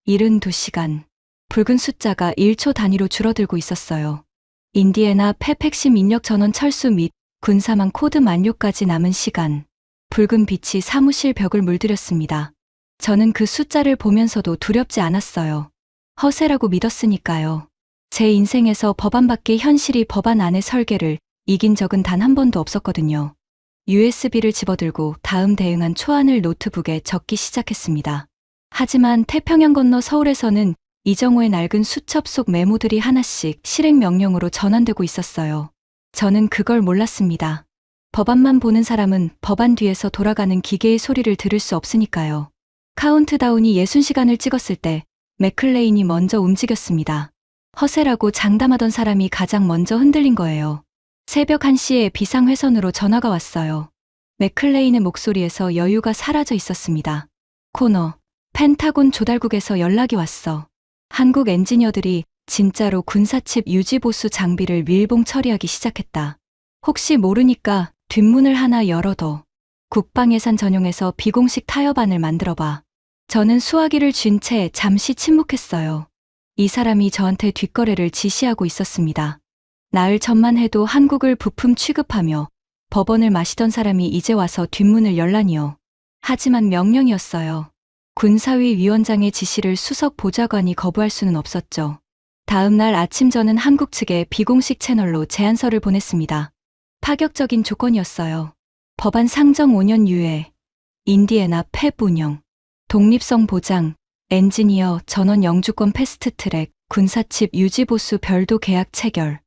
[SPEAKER 1] 72시간. 붉은 숫자가 1초 단위로 줄어들고 있었어요. 인디애나 팹 핵심 인력 전원 철수 및 군사망 코드 만료까지 남은 시간. 붉은 빛이 사무실 벽을 물들였습니다. 저는 그 숫자를 보면서도 두렵지 않았어요. 허세라고 믿었으니까요. 제 인생에서 법안 밖의 현실이 법안 안의 설계를 이긴 적은 단 한 번도 없었거든요. USB를 집어들고 다음 대응한 초안을 노트북에 적기 시작했습니다. 하지만 태평양 건너 서울에서는 이정호의 낡은 수첩 속 메모들이 하나씩 실행 명령으로 전환되고 있었어요. 저는 그걸 몰랐습니다. 법안만 보는 사람은 법안 뒤에서 돌아가는 기계의 소리를 들을 수 없으니까요. 카운트다운이 60시간을 찍었을 때 맥클레인이 먼저 움직였습니다. 허세라고 장담하던 사람이 가장 먼저 흔들린 거예요. 새벽 1시에 비상회선으로 전화가 왔어요. 맥클레인의 목소리에서 여유가 사라져 있었습니다. 코너, 펜타곤 조달국에서 연락이 왔어. 한국 엔지니어들이 진짜로 군사칩 유지보수 장비를 밀봉 처리하기 시작했다. 혹시 모르니까 뒷문을 하나 열어둬. 국방예산 전용해서 비공식 타협안을 만들어봐. 저는 수화기를 쥔 채 잠시 침묵했어요. 이 사람이 저한테 뒷거래를 지시하고 있었습니다. 나흘 전만 해도 한국을 부품 취급하며 법원을 마시던 사람이 이제 와서 뒷문을 열라니요. 하지만 명령이었어요. 군사위 위원장의 지시를 수석 보좌관이 거부할 수는 없었죠. 다음 날 아침 저는 한국 측에 비공식 채널로 제안서를 보냈습니다. 파격적인 조건이었어요. 법안 상정 5년 유예, 인디애나 팹 운영, 독립성 보장, 엔지니어 전원 영주권 패스트트랙, 군사칩 유지보수 별도 계약 체결.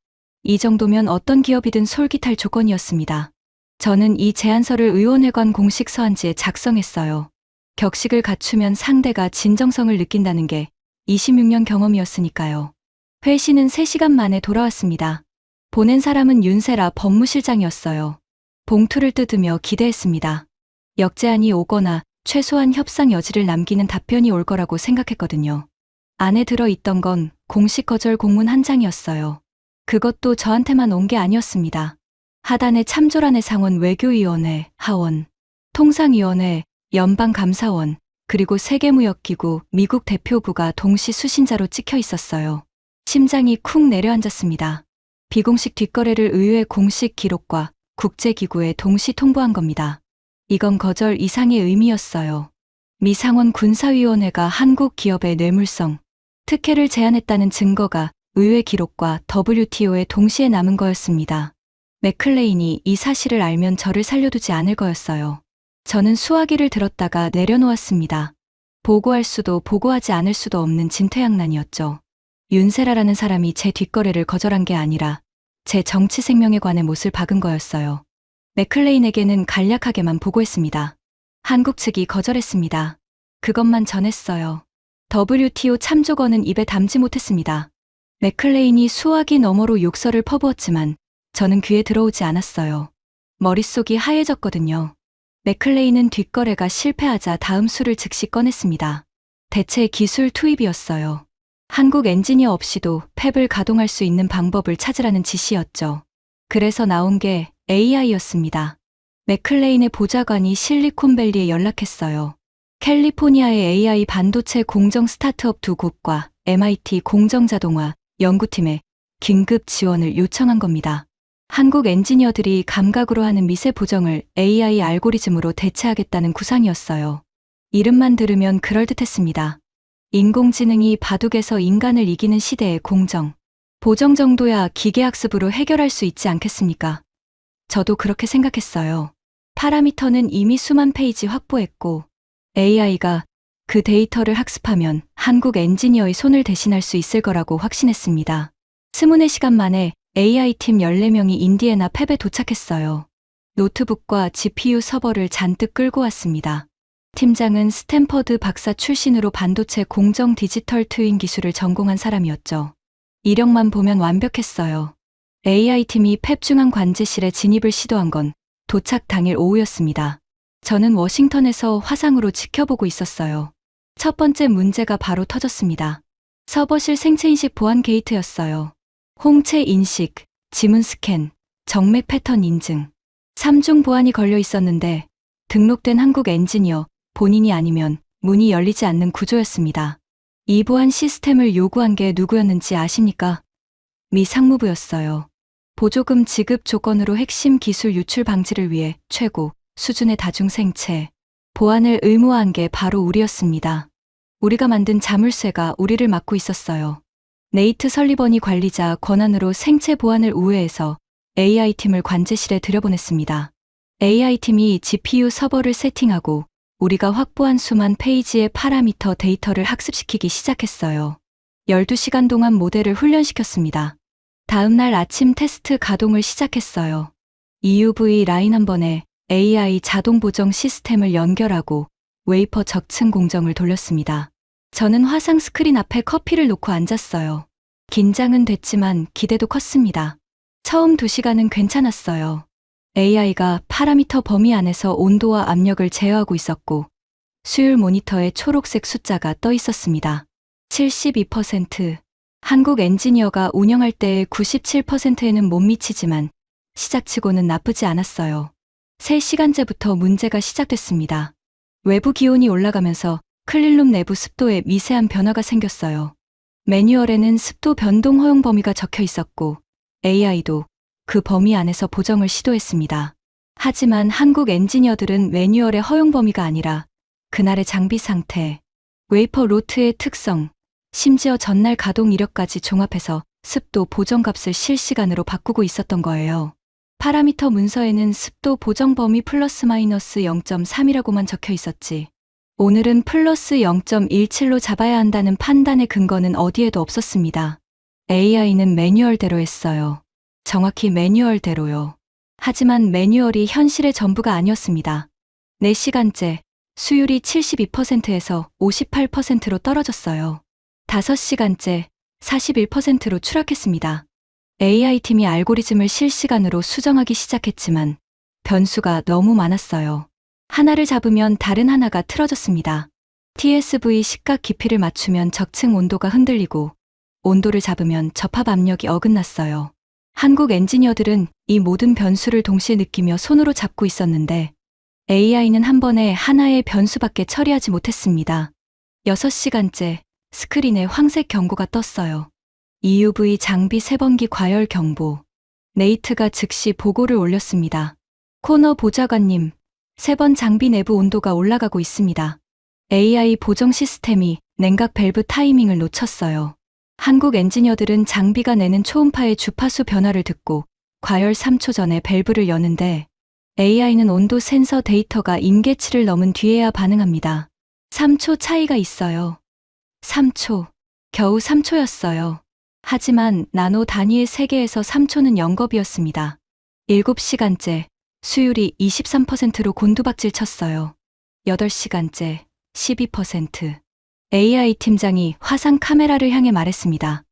[SPEAKER 1] 이 정도면 어떤 기업이든 솔깃할 조건이었습니다. 저는 이 제안서를 의원회관 공식 서한지에 작성했어요. 격식을 갖추면 상대가 진정성을 느낀다는 게 26년 경험이었으니까요. 회신은 3시간 만에 돌아왔습니다. 보낸 사람은 윤세라 법무실장이었어요. 봉투를 뜯으며 기대했습니다. 역제안이 오거나 최소한 협상 여지를 남기는 답변이 올 거라고 생각했거든요. 안에 들어있던 건 공식 거절 공문 한 장이었어요. 그것도 저한테만 온 게 아니었습니다. 하단에 참조란의 상원 외교위원회, 하원, 통상위원회, 연방감사원, 그리고 세계무역기구, 미국 대표부가 동시 수신자로 찍혀 있었어요. 심장이 쿵 내려앉았습니다. 비공식 뒷거래를 의회 공식 기록과 국제기구에 동시 통보한 겁니다. 이건 거절 이상의 의미였어요. 미 상원 군사위원회가 한국 기업의 뇌물성, 특혜를 제안했다는 증거가 의회 기록과 WTO에 동시에 남은 거였습니다. 맥클레인이 이 사실을 알면 저를 살려두지 않을 거였어요. 저는 수화기를 들었다가 내려놓았습니다. 보고할 수도 보고하지 않을 수도 없는 진퇴양난이었죠. 윤세라라는 사람이 제 뒷거래를 거절한 게 아니라 제 정치 생명에 관해 못을 박은 거였어요. 맥클레인에게는 간략하게만 보고했습니다. 한국 측이 거절했습니다. 그것만 전했어요. WTO 참조건은 입에 담지 못했습니다. 맥클레인이 수화기 너머로 욕설을 퍼부었지만 저는 귀에 들어오지 않았어요. 머릿속이 하얘졌거든요. 맥클레인은 뒷거래가 실패하자 다음 수를 즉시 꺼냈습니다. 대체 기술 투입이었어요. 한국 엔지니어 없이도 팹을 가동할 수 있는 방법을 찾으라는 지시였죠. 그래서 나온 게 AI였습니다. 맥클레인의 보좌관이 실리콘밸리에 연락했어요. 캘리포니아의 AI 반도체 공정 스타트업 두 곳과 MIT 공정자동화 연구팀에 긴급 지원을 요청한 겁니다. 한국 엔지니어들이 감각으로 하는 미세 보정을 AI 알고리즘으로 대체하겠다는 구상이었어요. 이름만 들으면 그럴듯했습니다. 인공지능이 바둑에서 인간을 이기는 시대의 공정. 보정 정도야 기계학습으로 해결할 수 있지 않겠습니까? 저도 그렇게 생각했어요. 파라미터는 이미 수만 페이지 확보했고 AI가 그 데이터를 학습하면 한국 엔지니어의 손을 대신할 수 있을 거라고 확신했습니다. 24시간 만에 AI팀 14명이 인디애나 팹에 도착했어요. 노트북과 GPU 서버를 잔뜩 끌고 왔습니다. 팀장은 스탠퍼드 박사 출신으로 반도체 공정 디지털 트윈 기술을 전공한 사람이었죠. 이력만 보면 완벽했어요. AI팀이 팹 중앙 관제실에 진입을 시도한 건 도착 당일 오후였습니다. 저는 워싱턴에서 화상으로 지켜보고 있었어요. 첫 번째 문제가 바로 터졌습니다. 서버실 생체인식 보안 게이트였어요. 홍채 인식, 지문 스캔, 정맥 패턴 인증. 3중 보안이 걸려 있었는데 등록된 한국 엔지니어 본인이 아니면 문이 열리지 않는 구조였습니다. 이 보안 시스템을 요구한 게 누구였는지 아십니까? 미 상무부였어요. 보조금 지급 조건으로 핵심 기술 유출 방지를 위해 최고 수준의 다중생체 보안을 의무화한 게 바로 우리였습니다. 우리가 만든 자물쇠가 우리를 막고 있었어요. 네이트 설리번이 관리자 권한으로 생체 보안을 우회해서 AI팀을 관제실에 들여보냈습니다. AI팀이 GPU 서버를 세팅하고 우리가 확보한 수만 페이지의 파라미터 데이터를 학습시키기 시작했어요. 12시간 동안 모델을 훈련시켰습니다. 다음 날 아침 테스트 가동을 시작했어요. EUV 라인 한 번에 AI 자동 보정 시스템을 연결하고 웨이퍼 적층 공정을 돌렸습니다. 저는 화상 스크린 앞에 커피를 놓고 앉았어요. 긴장은 됐지만 기대도 컸습니다. 처음 2시간은 괜찮았어요. AI가 파라미터 범위 안에서 온도와 압력을 제어하고 있었고 수율 모니터에 초록색 숫자가 떠 있었습니다. 72%. 한국 엔지니어가 운영할 때의 97%에는 못 미치지만 시작치고는 나쁘지 않았어요. 3시간째부터 문제가 시작됐습니다. 외부 기온이 올라가면서 클린룸 내부 습도에 미세한 변화가 생겼어요. 매뉴얼에는 습도 변동 허용 범위가 적혀 있었고 AI도 그 범위 안에서 보정을 시도했습니다. 하지만 한국 엔지니어들은 매뉴얼의 허용 범위가 아니라 그날의 장비 상태, 웨이퍼 로트의 특성, 심지어 전날 가동 이력까지 종합해서 습도 보정값을 실시간으로 바꾸고 있었던 거예요. 파라미터 문서에는 습도 보정 범위 플러스 마이너스 0.3이라고만 적혀 있었지. 오늘은 플러스 0.17로 잡아야 한다는 판단의 근거는 어디에도 없었습니다. AI는 매뉴얼대로 했어요. 정확히 매뉴얼대로요. 하지만 매뉴얼이 현실의 전부가 아니었습니다. 4시간째, 수율이 72%에서 58%로 떨어졌어요. 5시간째, 41%로 추락했습니다. AI팀이 알고리즘을 실시간으로 수정하기 시작했지만 변수가 너무 많았어요. 하나를 잡으면 다른 하나가 틀어졌습니다. TSV 식각 깊이를 맞추면 적층 온도가 흔들리고 온도를 잡으면 접합 압력이 어긋났어요. 한국 엔지니어들은 이 모든 변수를 동시에 느끼며 손으로 잡고 있었는데 AI는 한 번에 하나의 변수밖에 처리하지 못했습니다. 6시간째 스크린에 황색 경고가 떴어요. EUV 장비 3번기 과열 경보. 네이트가 즉시 보고를 올렸습니다. 코너 보좌관님, 3번 장비 내부 온도가 올라가고 있습니다. AI 보정 시스템이 냉각 밸브 타이밍을 놓쳤어요. 한국 엔지니어들은 장비가 내는 초음파의 주파수 변화를 듣고 과열 3초 전에 밸브를 여는데 AI는 온도 센서 데이터가 임계치를 넘은 뒤에야 반응합니다. 3초 차이가 있어요. 3초. 겨우 3초였어요. 하지만 나노 단위의 세계에서 3초는 영겁이었습니다. 7시간째, 수율이 23%로 곤두박질 쳤어요. 8시간째, 12%. AI 팀장이 화상 카메라를 향해 말했습니다.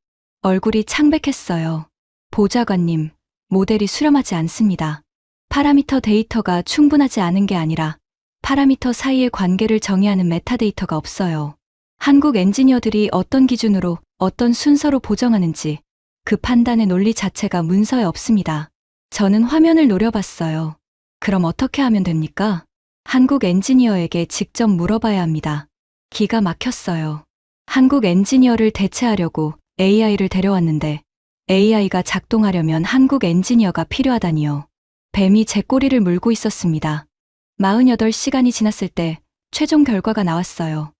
[SPEAKER 1] 얼굴이 창백했어요. 보좌관님, 모델이 수렴하지 않습니다. 파라미터 데이터가 충분하지 않은 게 아니라 파라미터 사이의 관계를 정의하는 메타데이터가 없어요. 한국 엔지니어들이 어떤 기준으로 어떤 순서로 보정하는지 그 판단의 논리 자체가 문서에 없습니다. 저는 화면을 노려봤어요. 그럼 어떻게 하면 됩니까? 한국 엔지니어에게 직접 물어봐야 합니다. 기가 막혔어요. 한국 엔지니어를 대체하려고 AI를 데려왔는데 AI가 작동하려면 한국 엔지니어가 필요하다니요. 뱀이 제 꼬리를 물고 있었습니다. 48시간이 지났을 때 최종 결과가 나왔어요.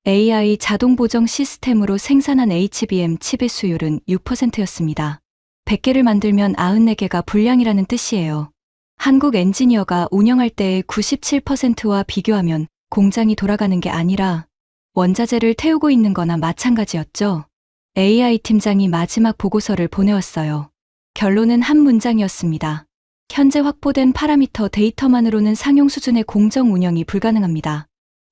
[SPEAKER 1] AI 자동 보정 시스템으로 생산한 HBM 칩의 수율은 6%였습니다. 100개를 만들면 94개가 불량이라는 뜻이에요. 한국 엔지니어가 운영할 때의 97%와 비교하면 공장이 돌아가는 게 아니라 원자재를 태우고 있는 거나 마찬가지였죠. AI 팀장이 마지막 보고서를 보내왔어요. 결론은 한 문장이었습니다. 현재 확보된 파라미터 데이터만으로는 상용 수준의 공정 운영이 불가능합니다.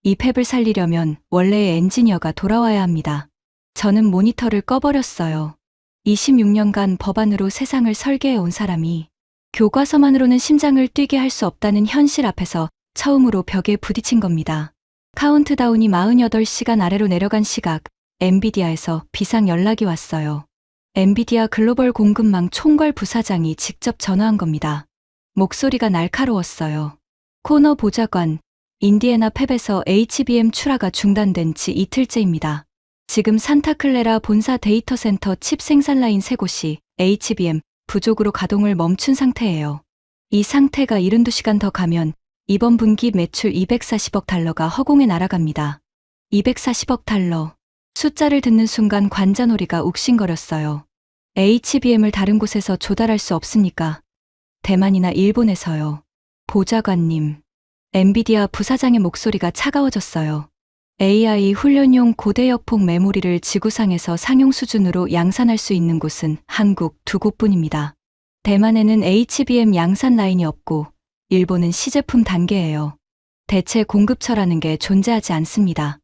[SPEAKER 1] 이 팹을 살리려면 원래의 엔지니어가 돌아와야 합니다. 저는 모니터를 꺼버렸어요. 26년간 법안으로 세상을 설계해 온 사람이 교과서만으로는 심장을 뛰게 할 수 없다는 현실 앞에서 처음으로 벽에 부딪힌 겁니다. 카운트다운이 48시간 아래로 내려간 시각, 엔비디아에서 비상 연락이 왔어요. 엔비디아 글로벌 공급망 총괄 부사장이 직접 전화한 겁니다. 목소리가 날카로웠어요. 코너 보좌관, 인디애나 팹에서 HBM 출하가 중단된 지 이틀째입니다. 지금 산타클레라 본사 데이터 센터 칩 생산 라인 3곳이 HBM 부족으로 가동을 멈춘 상태예요. 이 상태가 72시간 더 가면 이번 분기 매출 240억 달러가 허공에 날아갑니다. 240억 달러. 숫자를 듣는 순간 관자놀이가 욱신거렸어요. HBM을 다른 곳에서 조달할 수 없습니까? 대만이나 일본에서요. 보좌관님. 엔비디아 부사장의 목소리가 차가워졌어요. AI 훈련용 고대역폭 메모리를 지구상에서 상용 수준으로 양산할 수 있는 곳은 한국 2곳뿐입니다. 대만에는 HBM 양산 라인이 없고 일본은 시제품 단계예요. 대체 공급처라는 게 존재하지 않습니다.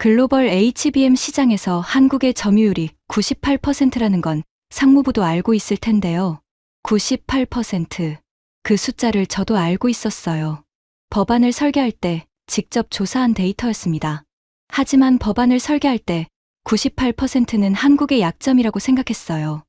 [SPEAKER 1] 글로벌 HBM 시장에서 한국의 점유율이 98%라는 건 상무부도 알고 있을 텐데요. 98%. 그 숫자를 저도 알고 있었어요. 법안을 설계할 때 직접 조사한 데이터였습니다. 하지만 법안을 설계할 때 98%는 한국의 약점이라고 생각했어요.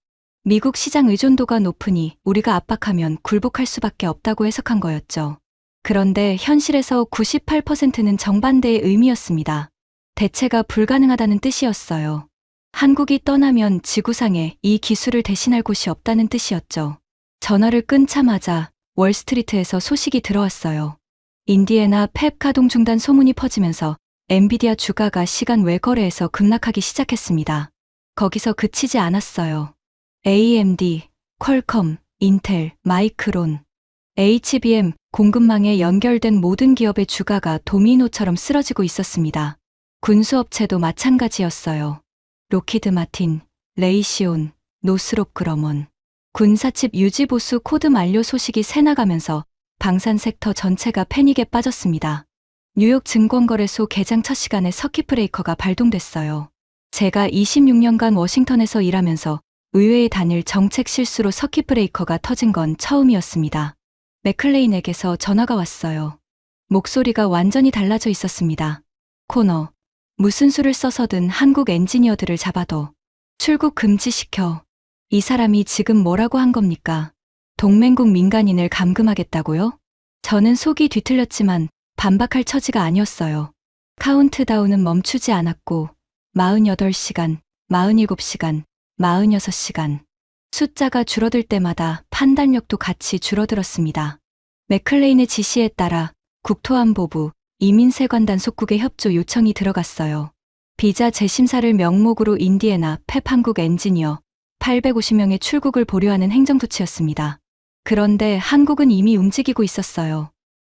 [SPEAKER 1] 미국 시장 의존도가 높으니 우리가 압박하면 굴복할 수밖에 없다고 해석한 거였죠. 그런데 현실에서 98%는 정반대의 의미였습니다. 대체가 불가능하다는 뜻이었어요. 한국이 떠나면 지구상에 이 기술을 대신할 곳이 없다는 뜻이었죠. 전화를 끊자마자 월스트리트에서 소식이 들어왔어요. 인디애나 팹 가동 중단 소문이 퍼지면서 엔비디아 주가가 시간 외 거래에서 급락하기 시작했습니다. 거기서 그치지 않았어요. AMD, 퀄컴, 인텔, 마이크론, HBM 공급망에 연결된 모든 기업의 주가가 도미노처럼 쓰러지고 있었습니다. 군수업체도 마찬가지였어요. 로키드 마틴, 레이시온, 노스롭 그러먼. 군사칩 유지 보수 코드 만료 소식이 새나가면서 방산 섹터 전체가 패닉에 빠졌습니다. 뉴욕 증권거래소 개장 첫 시간에 서킷 브레이커가 발동됐어요. 제가 26년간 워싱턴에서 일하면서 의외의 단일 정책 실수로 서킷 브레이커가 터진 건 처음이었습니다. 맥클레인에게서 전화가 왔어요. 목소리가 완전히 달라져 있었습니다. 코너. 무슨 수를 써서든 한국 엔지니어들을 잡아도 출국 금지시켜. 이 사람이 지금 뭐라고 한 겁니까? 동맹국 민간인을 감금하겠다고요? 저는 속이 뒤틀렸지만 반박할 처지가 아니었어요. 카운트다운은 멈추지 않았고 48시간, 47시간, 46시간. 숫자가 줄어들 때마다 판단력도 같이 줄어들었습니다. 맥클레인의 지시에 따라 국토안보부, 이민세관단 속국의 협조 요청이 들어갔어요. 비자 재심사를 명목으로 인디애나 팹 한국 엔지니어 850명의 출국을 보류하는 행정조치였습니다. 그런데 한국은 이미 움직이고 있었어요.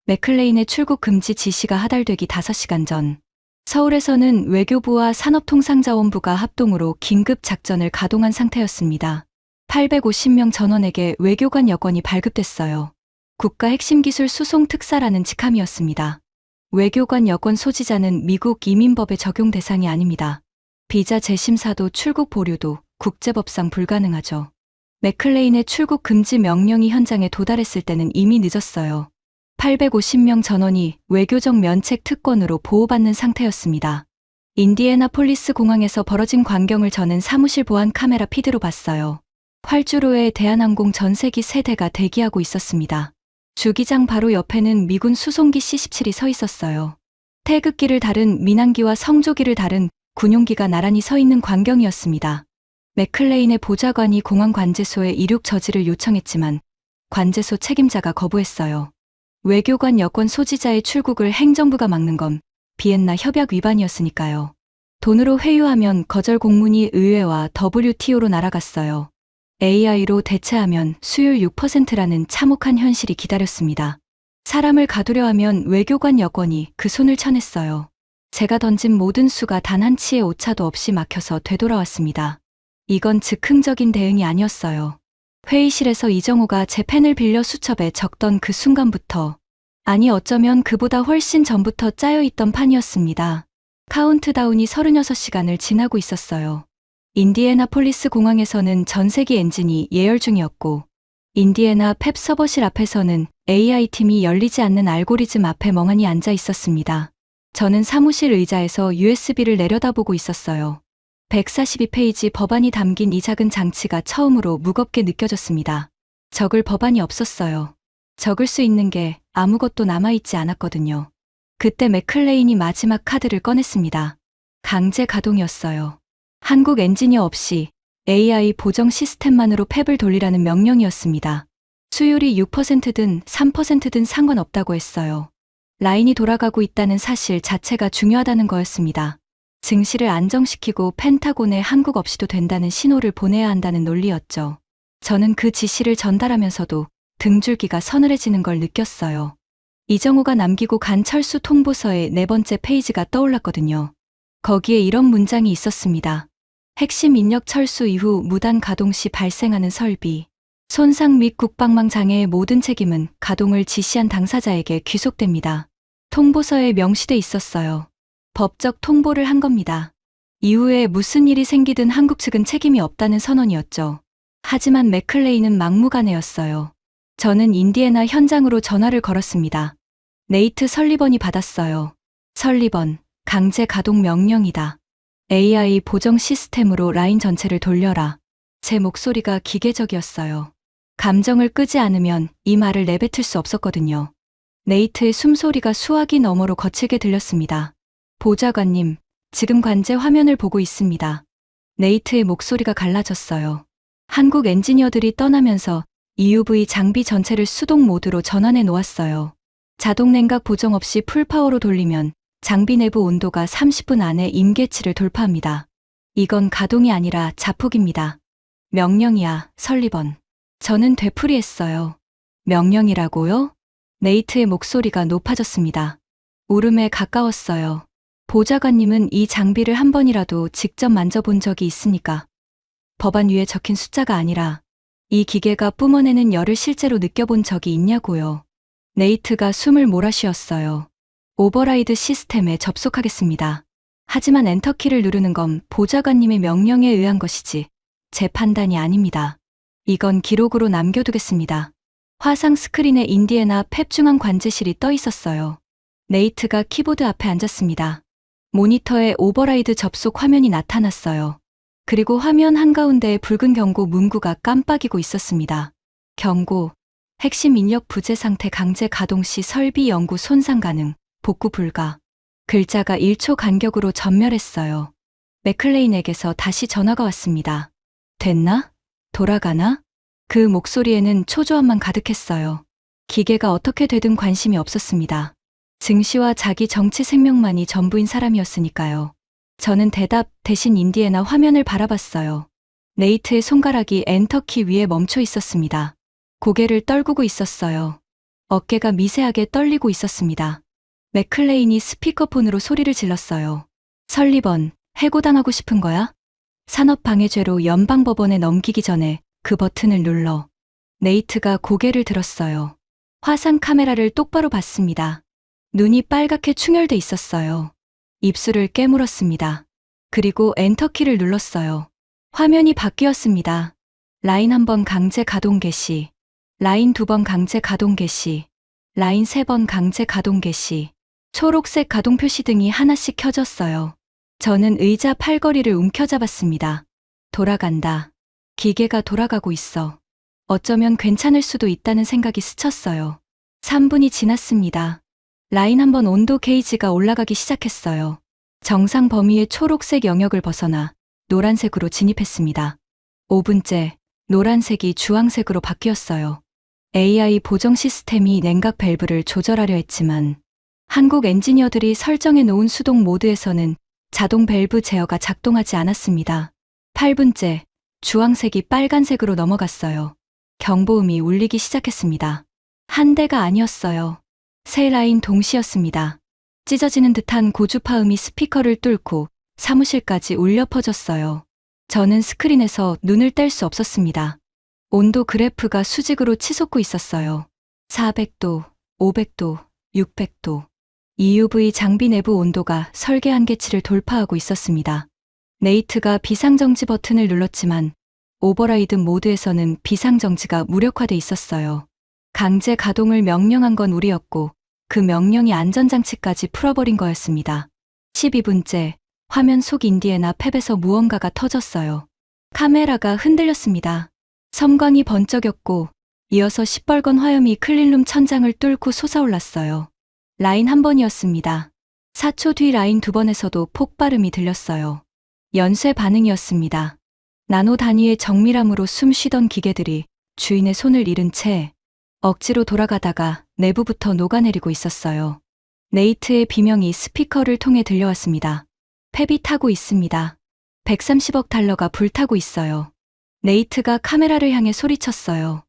[SPEAKER 1] 맥클레인의 출국 금지 지시가 하달되기 5시간 전, 서울에서는 외교부와 산업통상자원부가 합동으로 긴급 작전을 가동한 상태였습니다. 850명 전원에게 외교관 여권이 발급됐어요. 국가 핵심 기술 수송 특사라는 직함이었습니다. 외교관 여권 소지자는 미국 이민법의 적용 대상이 아닙니다. 비자 재심사도 출국 보류도 국제법상 불가능하죠. 맥클레인의 출국 금지 명령이 현장에 도달했을 때는 이미 늦었어요. 850명 전원이 외교적 면책 특권으로 보호받는 상태였습니다. 인디애나폴리스 공항에서 벌어진 광경을 저는 사무실 보안 카메라 피드로 봤어요. 활주로에 대한항공 전세기 3대가 대기하고 있었습니다. 주기장 바로 옆에는 미군 수송기 C-17이 서 있었어요. 태극기를 다른 민항기와 성조기를 다른 군용기가 나란히 서 있는 광경이었습니다. 맥클레인의 보좌관이 공항 관제소에 이륙 저지를 요청했지만 관제소 책임자가 거부했어요. 외교관 여권 소지자의 출국을 행정부가 막는 건 비엔나 협약 위반이었으니까요. 돈으로 회유하면 거절 공문이 의회와 WTO로 날아갔어요. AI로 대체하면 수율 6%라는 참혹한 현실이 기다렸습니다. 사람을 가두려 하면 외교관 여권이 그 손을 쳐냈어요. 제가 던진 모든 수가 단 한 치의 오차도 없이 막혀서 되돌아왔습니다. 이건 즉흥적인 대응이 아니었어요. 회의실에서 이정호가 제 펜을 빌려 수첩에 적던 그 순간부터, 아니 어쩌면 그보다 훨씬 전부터 짜여있던 판이었습니다. 카운트다운이 36시간을 지나고 있었어요. 인디애나폴리스 공항에서는 전세기 엔진이 예열 중이었고, 인디애나 팹 서버실 앞에서는 AI팀이 열리지 않는 알고리즘 앞에 멍하니 앉아 있었습니다. 저는 사무실 의자에서 USB를 내려다보고 있었어요. 142페이지 법안이 담긴 이 작은 장치가 처음으로 무겁게 느껴졌습니다. 적을 법안이 없었어요. 적을 수 있는 게 아무것도 남아있지 않았거든요. 그때 맥클레인이 마지막 카드를 꺼냈습니다. 강제 가동이었어요. 한국 엔지니어 없이 AI 보정 시스템만으로 팹을 돌리라는 명령이었습니다. 수율이 6%든 3%든 상관없다고 했어요. 라인이 돌아가고 있다는 사실 자체가 중요하다는 거였습니다. 증시를 안정시키고 펜타곤에 한국 없이도 된다는 신호를 보내야 한다는 논리였죠. 저는 그 지시를 전달하면서도 등줄기가 서늘해지는 걸 느꼈어요. 이정호가 남기고 간 철수 통보서의 4번째 페이지가 떠올랐거든요. 거기에 이런 문장이 있었습니다. 핵심 인력 철수 이후 무단 가동 시 발생하는 설비, 손상 및 국방망 장애의 모든 책임은 가동을 지시한 당사자에게 귀속됩니다. 통보서에 명시돼 있었어요. 법적 통보를 한 겁니다. 이후에 무슨 일이 생기든 한국 측은 책임이 없다는 선언이었죠. 하지만 맥클레인은 막무가내였어요. 저는 인디애나 현장으로 전화를 걸었습니다. 네이트 설리번이 받았어요. 설리번, 강제 가동 명령이다. AI 보정 시스템으로 라인 전체를 돌려라. 제 목소리가 기계적이었어요. 감정을 끄지 않으면 이 말을 내뱉을 수 없었거든요. 네이트의 숨소리가 수화기 너머로 거칠게 들렸습니다. 보좌관님, 지금 관제 화면을 보고 있습니다. 네이트의 목소리가 갈라졌어요. 한국 엔지니어들이 떠나면서 EUV 장비 전체를 수동 모드로 전환해 놓았어요. 자동 냉각 보정 없이 풀파워로 돌리면 장비 내부 온도가 30분 안에 임계치를 돌파합니다. 이건 가동이 아니라 자폭입니다. 명령이야, 설리번. 저는 되풀이했어요. 명령이라고요? 네이트의 목소리가 높아졌습니다. 울음에 가까웠어요. 보좌관님은 이 장비를 한 번이라도 직접 만져본 적이 있으니까. 법안 위에 적힌 숫자가 아니라 이 기계가 뿜어내는 열을 실제로 느껴본 적이 있냐고요. 네이트가 숨을 몰아쉬었어요. 오버라이드 시스템에 접속하겠습니다. 하지만 엔터키를 누르는 건 보좌관님의 명령에 의한 것이지 제 판단이 아닙니다. 이건 기록으로 남겨두겠습니다. 화상 스크린에 인디애나 팹 중앙 관제실이 떠 있었어요. 네이트가 키보드 앞에 앉았습니다. 모니터에 오버라이드 접속 화면이 나타났어요. 그리고 화면 한가운데에 붉은 경고 문구가 깜빡이고 있었습니다. 경고, 핵심 인력 부재 상태 강제 가동 시 설비 연구 손상 가능, 복구 불가. 글자가 1초 간격으로 전멸했어요. 맥클레인에게서 다시 전화가 왔습니다. 됐나? 돌아가나? 그 목소리에는 초조함만 가득했어요. 기계가 어떻게 되든 관심이 없었습니다. 증시와 자기 정치 생명만이 전부인 사람이었으니까요. 저는 대답 대신 인디애나 화면을 바라봤어요. 네이트의 손가락이 엔터키 위에 멈춰 있었습니다. 고개를 떨구고 있었어요. 어깨가 미세하게 떨리고 있었습니다. 맥클레인이 스피커폰으로 소리를 질렀어요. 설리번, 해고당하고 싶은 거야? 산업방해죄로 연방법원에 넘기기 전에 그 버튼을 눌러. 네이트가 고개를 들었어요. 화상 카메라를 똑바로 봤습니다. 눈이 빨갛게 충혈돼 있었어요. 입술을 깨물었습니다. 그리고 엔터키를 눌렀어요. 화면이 바뀌었습니다. 라인 1번 강제 가동 개시, 라인 2번 강제 가동 개시, 라인 3번 강제 가동 개시, 초록색 가동 표시 등이 하나씩 켜졌어요. 저는 의자 팔걸이를 움켜잡았습니다. 돌아간다. 기계가 돌아가고 있어. 어쩌면 괜찮을 수도 있다는 생각이 스쳤어요. 3분이 지났습니다. 라인 1번 온도 게이지가 올라가기 시작했어요. 정상 범위의 초록색 영역을 벗어나 노란색으로 진입했습니다. 5분째, 노란색이 주황색으로 바뀌었어요. AI 보정 시스템이 냉각 밸브를 조절하려 했지만 한국 엔지니어들이 설정해 놓은 수동 모드에서는 자동 밸브 제어가 작동하지 않았습니다. 8분째, 주황색이 빨간색으로 넘어갔어요. 경보음이 울리기 시작했습니다. 한 대가 아니었어요. 세 라인 동시였습니다. 찢어지는 듯한 고주파음이 스피커를 뚫고 사무실까지 울려 퍼졌어요. 저는 스크린에서 눈을 뗄 수 없었습니다. 온도 그래프가 수직으로 치솟고 있었어요. 400도, 500도, 600도. EUV 장비 내부 온도가 설계 한계치를 돌파하고 있었습니다. 네이트가 비상정지 버튼을 눌렀지만 오버라이드 모드에서는 비상정지가 무력화돼 있었어요. 강제 가동을 명령한 건 우리였고 그 명령이 안전장치까지 풀어버린 거였습니다. 12분째, 화면 속 인디애나 팹에서 무언가가 터졌어요. 카메라가 흔들렸습니다. 섬광이 번쩍였고 이어서 시뻘건 화염이 클린룸 천장을 뚫고 솟아올랐어요. 라인 한 번이었습니다. 4초 뒤 라인 두 번에서도 폭발음이 들렸어요. 연쇄 반응이었습니다. 나노 단위의 정밀함으로 숨 쉬던 기계들이 주인의 손을 잃은 채 억지로 돌아가다가 내부부터 녹아내리고 있었어요. 네이트의 비명이 스피커를 통해 들려왔습니다. 팹이 타고 있습니다. 130억 달러가 불타고 있어요. 네이트가 카메라를 향해 소리쳤어요.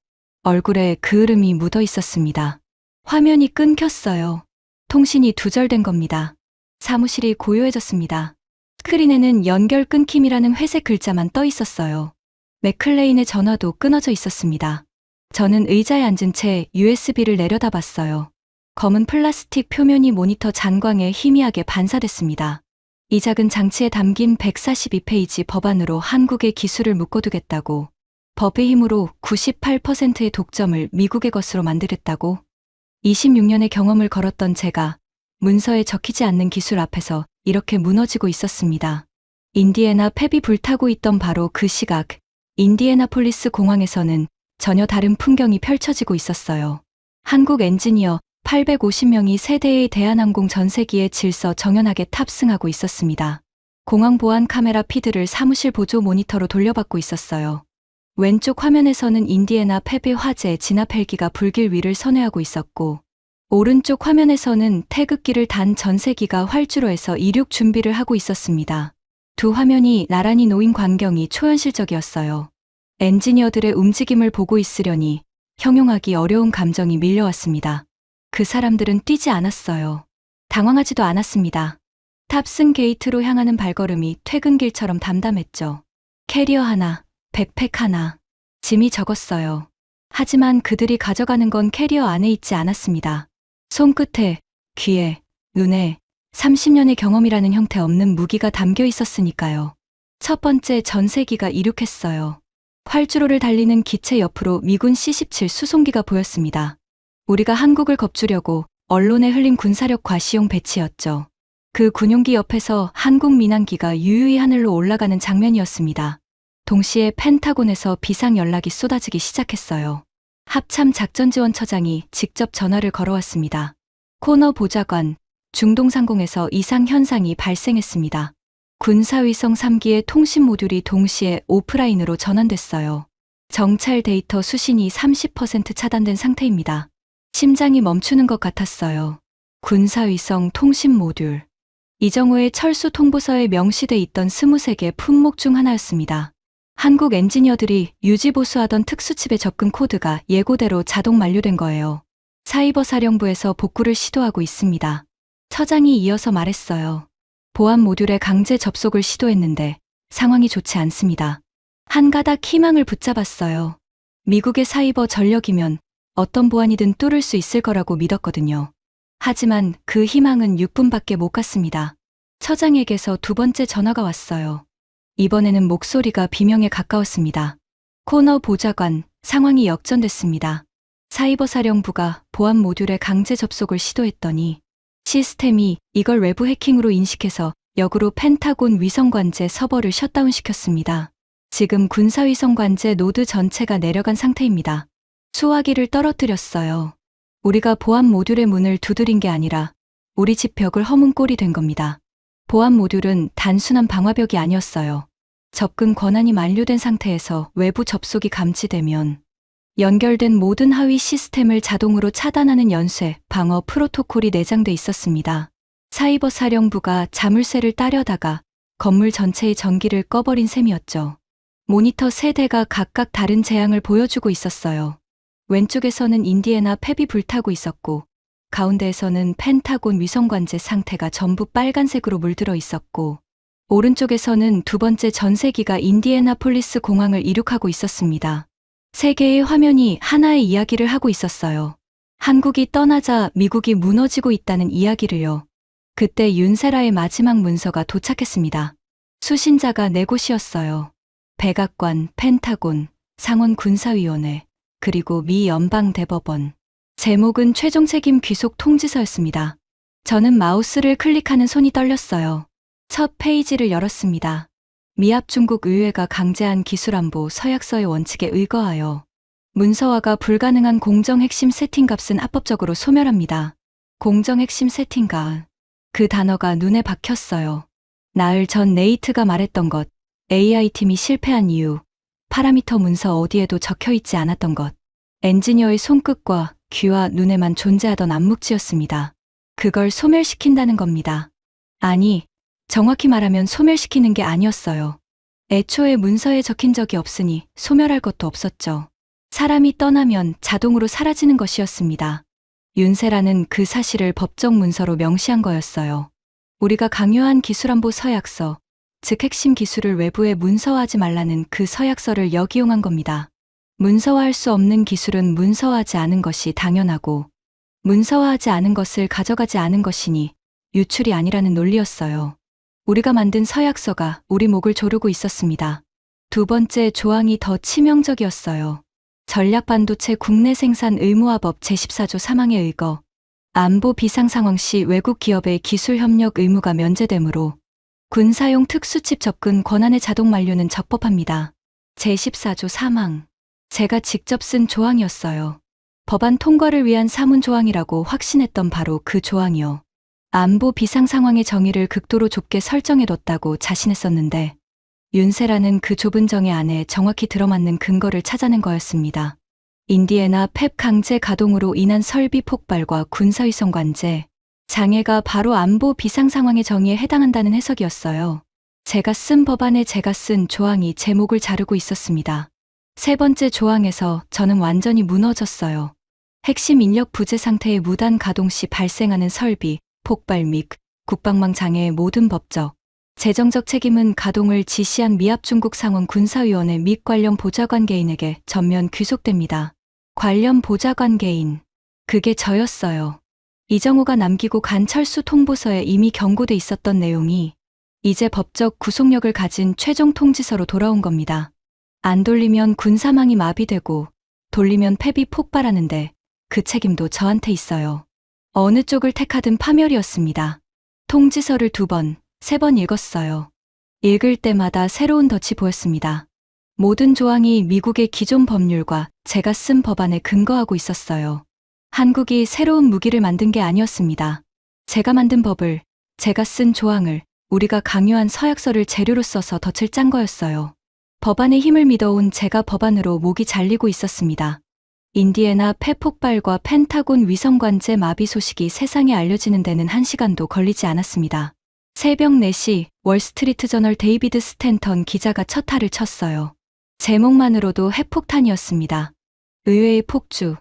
[SPEAKER 1] 얼굴에 그을음이 묻어 있었습니다. 화면이 끊겼어요. 통신이 두절된 겁니다. 사무실이 고요해졌습니다. 스크린에는 연결 끊김이라는 회색 글자만 떠 있었어요. 맥클레인의 전화도 끊어져 있었습니다. 저는 의자에 앉은 채 USB를 내려다봤어요. 검은 플라스틱 표면이 모니터 잔광에 희미하게 반사됐습니다. 이 작은 장치에 담긴 142페이지 법안으로 한국의 기술을 묶어두겠다고, 법의 힘으로 98%의 독점을 미국의 것으로 만들겠다고. 26년의 경험을 걸었던 제가 문서에 적히지 않는 기술 앞에서 이렇게 무너지고 있었습니다. 인디애나 팹이 불타고 있던 바로 그 시각, 인디애나폴리스 공항에서는 전혀 다른 풍경이 펼쳐지고 있었어요. 한국 엔지니어 850명이 세대의 대한항공 전세기에 질서 정연하게 탑승하고 있었습니다. 공항 보안 카메라 피드를 사무실 보조 모니터로 돌려받고 있었어요. 왼쪽 화면에서는 인디애나 팹의 화재 진압 헬기가 불길 위를 선회하고 있었고, 오른쪽 화면에서는 태극기를 단 전세기가 활주로에서 이륙 준비를 하고 있었습니다. 두 화면이 나란히 놓인 광경이 초현실적이었어요. 엔지니어들의 움직임을 보고 있으려니 형용하기 어려운 감정이 밀려왔습니다. 그 사람들은 뛰지 않았어요. 당황하지도 않았습니다. 탑승 게이트로 향하는 발걸음이 퇴근길처럼 담담했죠. 캐리어 하나, 백팩 하나, 짐이 적었어요. 하지만 그들이 가져가는 건 캐리어 안에 있지 않았습니다. 손끝에, 귀에, 눈에 30년의 경험이라는 형태 없는 무기가 담겨 있었으니까요. 첫 번째 전세기가 이륙했어요. 활주로를 달리는 기체 옆으로 미군 C-17 수송기가 보였습니다. 우리가 한국을 겁주려고 언론에 흘린 군사력 과시용 배치였죠. 그 군용기 옆에서 한국 민항기가 유유히 하늘로 올라가는 장면이었습니다. 동시에 펜타곤에서 비상 연락이 쏟아지기 시작했어요. 합참 작전지원처장이 직접 전화를 걸어왔습니다. 코너 보좌관, 중동상공에서 이상 현상이 발생했습니다. 군사위성 3기의 통신 모듈이 동시에 오프라인으로 전환됐어요. 정찰 데이터 수신이 30% 차단된 상태입니다. 심장이 멈추는 것 같았어요. 군사위성 통신 모듈. 이정호의 철수 통보서에 명시돼 있던 23개 품목 중 하나였습니다. 한국 엔지니어들이 유지보수하던 특수칩의 접근 코드가 예고대로 자동 만료된 거예요. 사이버 사령부에서 복구를 시도하고 있습니다. 처장이 이어서 말했어요. 보안 모듈에 강제 접속을 시도했는데 상황이 좋지 않습니다. 한 가닥 희망을 붙잡았어요. 미국의 사이버 전력이면 어떤 보안이든 뚫을 수 있을 거라고 믿었거든요. 하지만 그 희망은 6분밖에 못 갔습니다. 처장에게서 두 번째 전화가 왔어요. 이번에는 목소리가 비명에 가까웠습니다. 코너 보좌관, 상황이 역전됐습니다. 사이버 사령부가 보안 모듈에 강제 접속을 시도했더니 시스템이 이걸 외부 해킹으로 인식해서 역으로 펜타곤 위성관제 서버를 셧다운시켰습니다. 지금 군사위성관제 노드 전체가 내려간 상태입니다. 수화기를 떨어뜨렸어요. 우리가 보안 모듈의 문을 두드린 게 아니라 우리 집 벽을 허문 꼴이 된 겁니다. 보안 모듈은 단순한 방화벽이 아니었어요. 접근 권한이 만료된 상태에서 외부 접속이 감지되면 연결된 모든 하위 시스템을 자동으로 차단하는 연쇄, 방어 프로토콜이 내장돼 있었습니다. 사이버 사령부가 자물쇠를 따려다가 건물 전체의 전기를 꺼버린 셈이었죠. 모니터 세 대가 각각 다른 재앙을 보여주고 있었어요. 왼쪽에서는 인디애나 팹이 불타고 있었고, 가운데에서는 펜타곤 위성관제 상태가 전부 빨간색으로 물들어 있었고, 오른쪽에서는 두 번째 전세기가 인디애나폴리스 공항을 이륙하고 있었습니다. 세 개의 화면이 하나의 이야기를 하고 있었어요. 한국이 떠나자 미국이 무너지고 있다는 이야기를요. 그때 윤세라의 마지막 문서가 도착했습니다. 수신자가 네 곳이었어요. 백악관, 펜타곤, 상원군사위원회, 그리고 미 연방대법원. 제목은 최종 책임 귀속 통지서였습니다. 저는 마우스를 클릭하는 손이 떨렸어요. 첫 페이지를 열었습니다. 미합 중국 의회가 강제한 기술안보 서약서의 원칙에 의거하여 문서화가 불가능한 공정 핵심 세팅값은 합법적으로 소멸합니다. 공정 핵심 세팅값. 그 단어가 눈에 박혔어요. 나흘 전 네이트가 말했던 것, AI팀이 실패한 이유, 파라미터 문서 어디에도 적혀있지 않았던 것, 엔지니어의 손끝과 귀와 눈에만 존재하던 암묵지였습니다. 그걸 소멸시킨다는 겁니다. 아니, 정확히 말하면 소멸시키는 게 아니었어요. 애초에 문서에 적힌 적이 없으니 소멸할 것도 없었죠. 사람이 떠나면 자동으로 사라지는 것이었습니다. 윤세라는 그 사실을 법적 문서로 명시한 거였어요. 우리가 강요한 기술안보 서약서, 즉 핵심 기술을 외부에 문서화하지 말라는 그 서약서를 역이용한 겁니다. 문서화할 수 없는 기술은 문서화하지 않은 것이 당연하고 문서화하지 않은 것을 가져가지 않은 것이니 유출이 아니라는 논리였어요. 우리가 만든 서약서가 우리 목을 조르고 있었습니다. 두 번째 조항이 더 치명적이었어요. 전략반도체 국내 생산 의무화법 제14조 3항에 의거 안보 비상 상황 시 외국 기업의 기술 협력 의무가 면제되므로 군사용 특수칩 접근 권한의 자동 만료는 적법합니다. 제14조 3항. 제가 직접 쓴 조항이었어요. 법안 통과를 위한 사문 조항이라고 확신했던 바로 그 조항이요. 안보 비상 상황의 정의를 극도로 좁게 설정해뒀다고 자신했었는데 윤세라는 그 좁은 정의 안에 정확히 들어맞는 근거를 찾아낸 거였습니다. 인디애나 펩 강제 가동으로 인한 설비 폭발과 군사위성 관제, 장애가 바로 안보 비상 상황의 정의에 해당한다는 해석이었어요. 제가 쓴 법안에 제가 쓴 조항이 제 목을 자르고 있었습니다. 세 번째 조항에서 저는 완전히 무너졌어요. 핵심 인력 부재 상태의 무단 가동 시 발생하는 설비, 폭발 및 국방망 장애의 모든 법적, 재정적 책임은 가동을 지시한 미합 중국 상원 군사위원회 및 관련 보좌관계인에게 전면 귀속됩니다. 관련 보좌관계인. 그게 저였어요. 이정호가 남기고 간 철수 통보서에 이미 경고돼 있었던 내용이 이제 법적 구속력을 가진 최종 통지서로 돌아온 겁니다. 안 돌리면 군사망이 마비되고 돌리면 폐비 폭발하는데 그 책임도 저한테 있어요. 어느 쪽을 택하든 파멸이었습니다. 통지서를 2번, 3번 읽었어요. 읽을 때마다 새로운 덫이 보였습니다. 모든 조항이 미국의 기존 법률과 제가 쓴 법안에 근거하고 있었어요. 한국이 새로운 무기를 만든 게 아니었습니다. 제가 만든 법을, 제가 쓴 조항을, 우리가 강요한 서약서를 재료로 써서 덫을 짠 거였어요. 법안의 힘을 믿어온 제가 법안으로 목이 잘리고 있었습니다. 인디애나 폐 폭발과 펜타곤 위성관제 마비 소식이 세상에 알려지는 데는 1시간도 걸리지 않았습니다. 새벽 4시 월스트리트 저널 데이비드 스탠턴 기자가 첫 탈을 쳤어요. 제목만으로도 핵폭탄이었습니다. 의외의 폭주,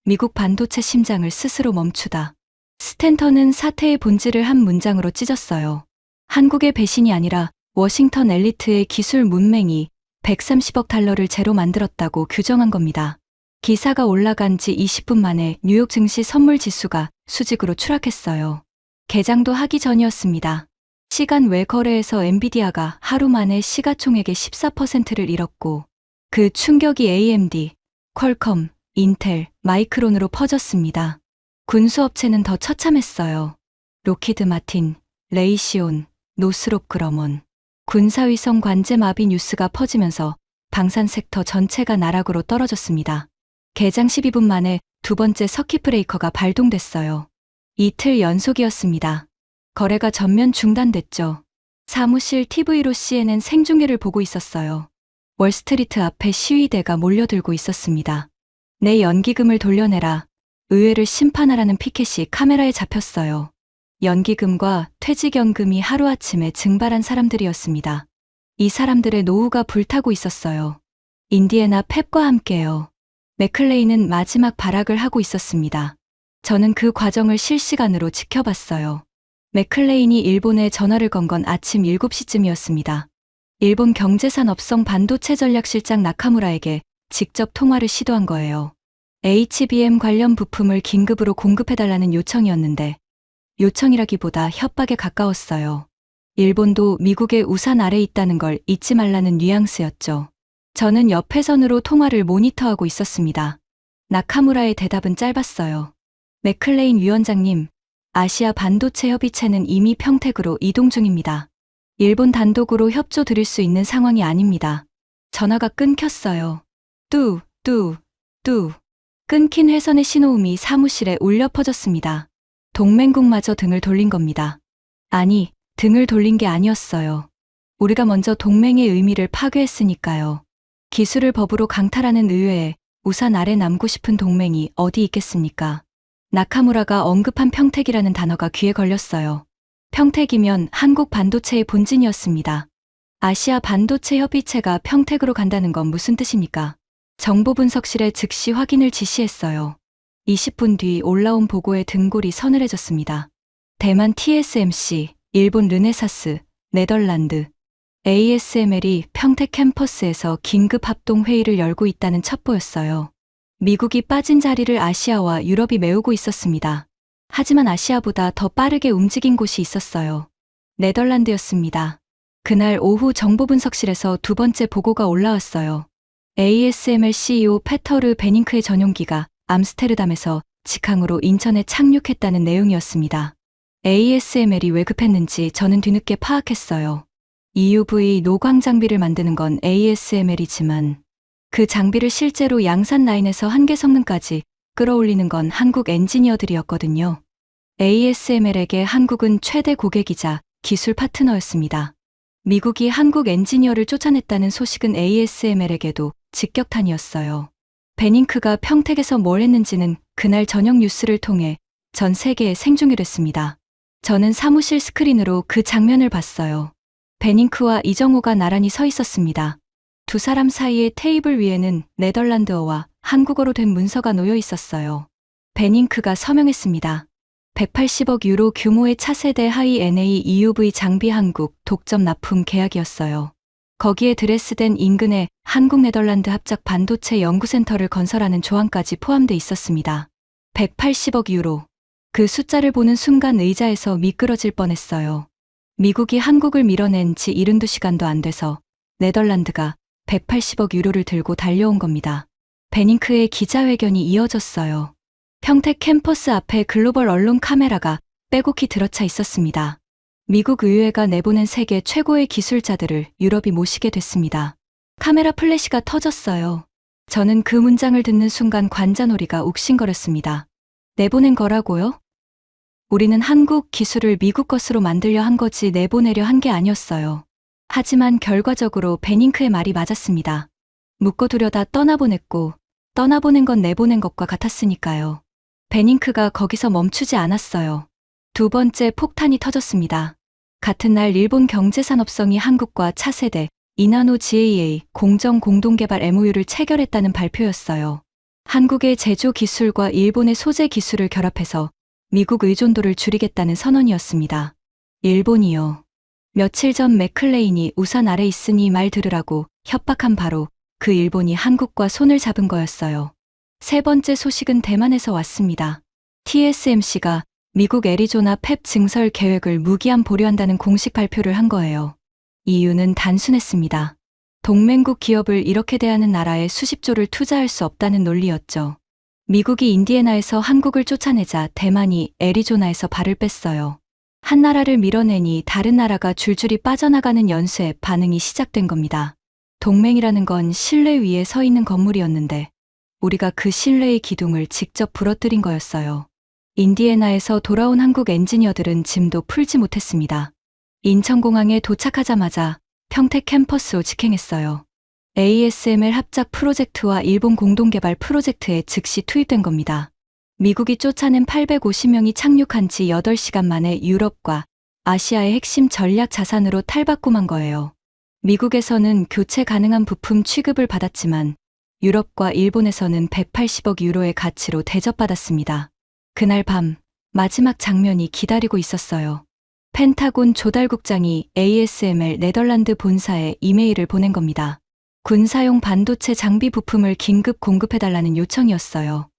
[SPEAKER 1] 미국 반도체 심장을 스스로 멈추다. 스탠턴은 사태의 본질을 한 문장으로 찢었어요. 한국의 배신이 아니라 워싱턴 엘리트의 기술 문맹이 130억 달러를 제로 만들었다고 규정한 겁니다. 기사가 올라간 지 20분 만에 뉴욕 증시 선물 지수가 수직으로 추락했어요. 개장도 하기 전이었습니다. 시간 외 거래에서 엔비디아가 하루 만에 시가총액의 14%를 잃었고 그 충격이 AMD, 퀄컴, 인텔, 마이크론으로 퍼졌습니다. 군수업체는 더 처참했어요. 로키드 마틴, 레이시온, 노스롭 그러먼. 군사위성 관제 마비 뉴스가 퍼지면서 방산 섹터 전체가 나락으로 떨어졌습니다. 개장 12분 만에 두 번째 서킷 브레이커가 발동됐어요. 이틀 연속이었습니다. 거래가 전면 중단됐죠. 사무실 TV로 CNN 생중계를 보고 있었어요. 월스트리트 앞에 시위대가 몰려들고 있었습니다. 내 연기금을 돌려내라. 의회를 심판하라는 피켓이 카메라에 잡혔어요. 연기금과 퇴직연금이 하루아침에 증발한 사람들이었습니다. 이 사람들의 노후가 불타고 있었어요. 인디애나 펩과 함께요. 맥클레인은 마지막 발악을 하고 있었습니다. 저는 그 과정을 실시간으로 지켜봤어요. 맥클레인이 일본에 전화를 건 건 아침 7시쯤이었습니다. 일본 경제산업성 반도체 전략실장 나카무라에게 직접 통화를 시도한 거예요. HBM 관련 부품을 긴급으로 공급해달라는 요청이었는데 요청이라기보다 협박에 가까웠어요. 일본도 미국의 우산 아래 있다는 걸 잊지 말라는 뉘앙스였죠. 저는 옆회선으로 통화를 모니터하고 있었습니다. 나카무라의 대답은 짧았어요. 맥클레인 위원장님, 아시아 반도체 협의체는 이미 평택으로 이동 중입니다. 일본 단독으로 협조 드릴 수 있는 상황이 아닙니다. 전화가 끊겼어요. 뚜. 끊긴 회선의 신호음이 사무실에 울려 퍼졌습니다. 동맹국마저 등을 돌린 겁니다. 아니, 등을 돌린 게 아니었어요. 우리가 먼저 동맹의 의미를 파괴했으니까요. 기술을 법으로 강탈하는 의회에 우산 아래 남고 싶은 동맹이 어디 있겠습니까? 나카무라가 언급한 평택이라는 단어가 귀에 걸렸어요. 평택이면 한국 반도체의 본진이었습니다. 아시아 반도체 협의체가 평택으로 간다는 건 무슨 뜻입니까? 정보분석실에 즉시 확인을 지시했어요. 20분 뒤 올라온 보고에 등골이 서늘해졌습니다. 대만 TSMC, 일본 르네사스, 네덜란드, ASML이 평택 캠퍼스에서 긴급 합동회의를 열고 있다는 첩보였어요. 미국이 빠진 자리를 아시아와 유럽이 메우고 있었습니다. 하지만 아시아보다 더 빠르게 움직인 곳이 있었어요. 네덜란드였습니다. 그날 오후 정보분석실에서 두 번째 보고가 올라왔어요. ASML CEO 페터르 베닝크의 전용기가 암스테르담에서 직항으로 인천에 착륙했다는 내용이었습니다. ASML이 왜 급했는지 저는 뒤늦게 파악했어요. EUV 노광 장비를 만드는 건 ASML이지만 그 장비를 실제로 양산 라인에서 한계 성능까지 끌어올리는 건 한국 엔지니어들이었거든요. ASML에게 한국은 최대 고객이자 기술 파트너였습니다. 미국이 한국 엔지니어를 쫓아냈다는 소식은 ASML에게도 직격탄이었어요. 베닝크가 평택에서 뭘 했는지는 그날 저녁 뉴스를 통해 전 세계에 생중계됐습니다. 저는 사무실 스크린으로 그 장면을 봤어요. 베닝크와 이정호가 나란히 서 있었습니다. 두 사람 사이의 테이블 위에는 네덜란드어와 한국어로 된 문서가 놓여 있었어요. 베닝크가 서명했습니다. 180억 유로 규모의 차세대 하이 NA EUV 장비 한국 독점 납품 계약이었어요. 거기에 드레스덴 인근에 한국 네덜란드 합작 반도체 연구센터를 건설하는 조항까지 포함돼 있었습니다. 180억 유로. 그 숫자를 보는 순간 의자에서 미끄러질 뻔했어요. 미국이 한국을 밀어낸 지 72시간도 안 돼서 네덜란드가 180억 유로를 들고 달려온 겁니다. 베닝크의 기자회견이 이어졌어요. 평택 캠퍼스 앞에 글로벌 언론 카메라가 빼곡히 들어차 있었습니다. 미국 의회가 내보낸 세계 최고의 기술자들을 유럽이 모시게 됐습니다. 카메라 플래시가 터졌어요. 저는 그 문장을 듣는 순간 관자놀이가 욱신거렸습니다. 내보낸 거라고요? 우리는 한국 기술을 미국 것으로 만들려 한 거지 내보내려 한 게 아니었어요. 하지만 결과적으로 베닝크의 말이 맞았습니다. 묶어두려다 떠나보냈고 떠나보낸 건 내보낸 것과 같았으니까요. 베닝크가 거기서 멈추지 않았어요. 두 번째 폭탄이 터졌습니다. 같은 날 일본 경제산업성이 한국과 차세대 이나노 GAA 공정 공동개발 MOU를 체결했다는 발표였어요. 한국의 제조 기술과 일본의 소재 기술을 결합해서 미국 의존도를 줄이겠다는 선언이었습니다. 일본이요. 며칠 전 맥클레인이 우산 아래 있으니 말 들으라고 협박한 바로 그 일본이 한국과 손을 잡은 거였어요. 세 번째 소식은 대만에서 왔습니다. TSMC가 미국 애리조나 팹 증설 계획을 무기한 보류한다는 공식 발표를 한 거예요. 이유는 단순했습니다. 동맹국 기업을 이렇게 대하는 나라에 수십조를 투자할 수 없다는 논리였죠. 미국이 인디애나에서 한국을 쫓아내자 대만이 애리조나에서 발을 뺐어요. 한 나라를 밀어내니 다른 나라가 줄줄이 빠져나가는 연쇄 반응이 시작된 겁니다. 동맹이라는 건 신뢰 위에 서 있는 건물이었는데 우리가 그 신뢰의 기둥을 직접 부러뜨린 거였어요. 인디애나에서 돌아온 한국 엔지니어들은 짐도 풀지 못했습니다. 인천공항에 도착하자마자 평택 캠퍼스로 직행했어요. ASML 합작 프로젝트와 일본 공동개발 프로젝트에 즉시 투입된 겁니다. 미국이 쫓아낸 850명이 착륙한 지 8시간 만에 유럽과 아시아의 핵심 전략 자산으로 탈바꿈한 거예요. 미국에서는 교체 가능한 부품 취급을 받았지만 유럽과 일본에서는 180억 유로의 가치로 대접받았습니다. 그날 밤 마지막 장면이 기다리고 있었어요. 펜타곤 조달국장이 ASML 네덜란드 본사에 이메일을 보낸 겁니다. 군사용 반도체 장비 부품을 긴급 공급해달라는 요청이었어요.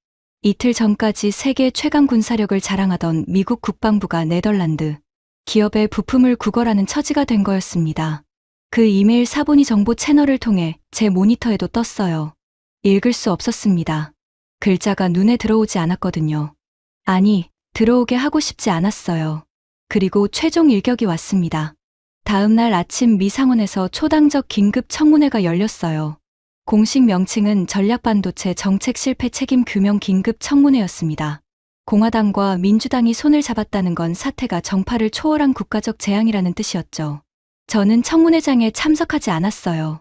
[SPEAKER 1] 이틀 전까지 세계 최강 군사력을 자랑하던 미국 국방부가 네덜란드 기업의 부품을 구걸하는 처지가 된 거였습니다. 그 이메일 사본이 정보 채널을 통해 제 모니터에도 떴어요. 읽을 수 없었습니다. 글자가 눈에 들어오지 않았거든요. 아니, 들어오게 하고 싶지 않았어요. 그리고 최종 일격이 왔습니다. 다음 날 아침 미상원에서 초당적 긴급 청문회가 열렸어요. 공식 명칭은 전략반도체 정책 실패 책임 규명 긴급 청문회였습니다. 공화당과 민주당이 손을 잡았다는 건 사태가 정파를 초월한 국가적 재앙이라는 뜻이었죠. 저는 청문회장에 참석하지 않았어요.